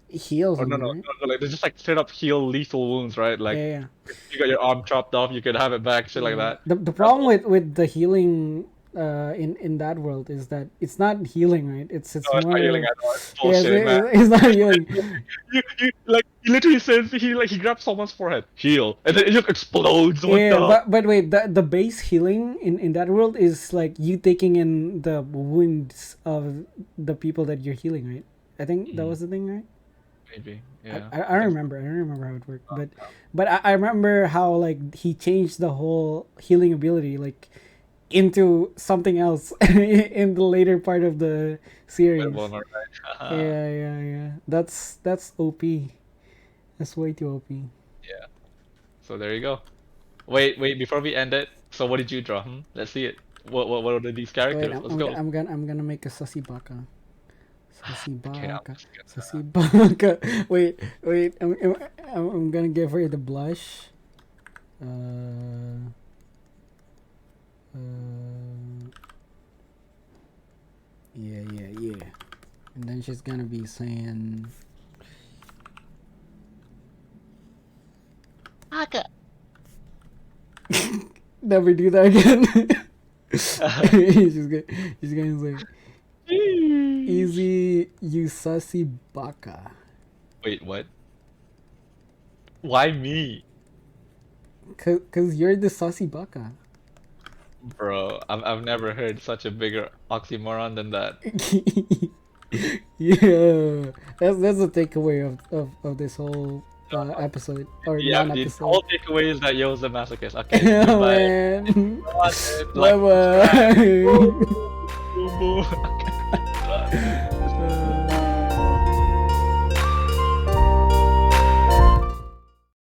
Heal Or someone, right? like they just like straight up heal lethal wounds, right? Like Yeah, yeah. if you got your arm chopped off, you could have it back, shit like Yeah. that. The That's problem all. with the healing in that world is that it's not healing, right? It's No, it's not more healing of at all. It's yeah, bullshit, man. it's not healing. You like he literally says he grabs someone's forehead, heal, and then it just explodes. What Yeah, the? but wait, the base healing in that world is like you taking in the wounds of the people that you're healing, right? I think that Mm, was the thing, right? maybe, yeah. I I don't think so. remember. I don't remember how it worked, but I remember how like he changed the whole healing ability like into something else in the later part of the Wait, series. one more right? Yeah, yeah, yeah. That's OP. That's way too OP. Yeah. So there you go. Wait. Before we end it, so what did you draw? Hmm? Let's see it. What are these Wait, characters? Let's go. I'm gonna make a sussy baka. Sussy Okay, I'm baka. just Sussy baka. Wait. I'm gonna give her the blush. Uh, uh, yeah. And then she's gonna be saying, Aka. never do that again. gonna. She's gonna say, easy, you sussy baka. Wait, what? Why me? Cause you're the sussy baka. Bro, I've never heard such a bigger oxymoron than that. Yeah, that's the takeaway of this whole episode or Yeah, the non-episode. whole takeaway is that Yo's a masochist. Okay, Oh goodbye. man, Watch it, bye like, subscribe. bye. Boom, boom, boom. Okay.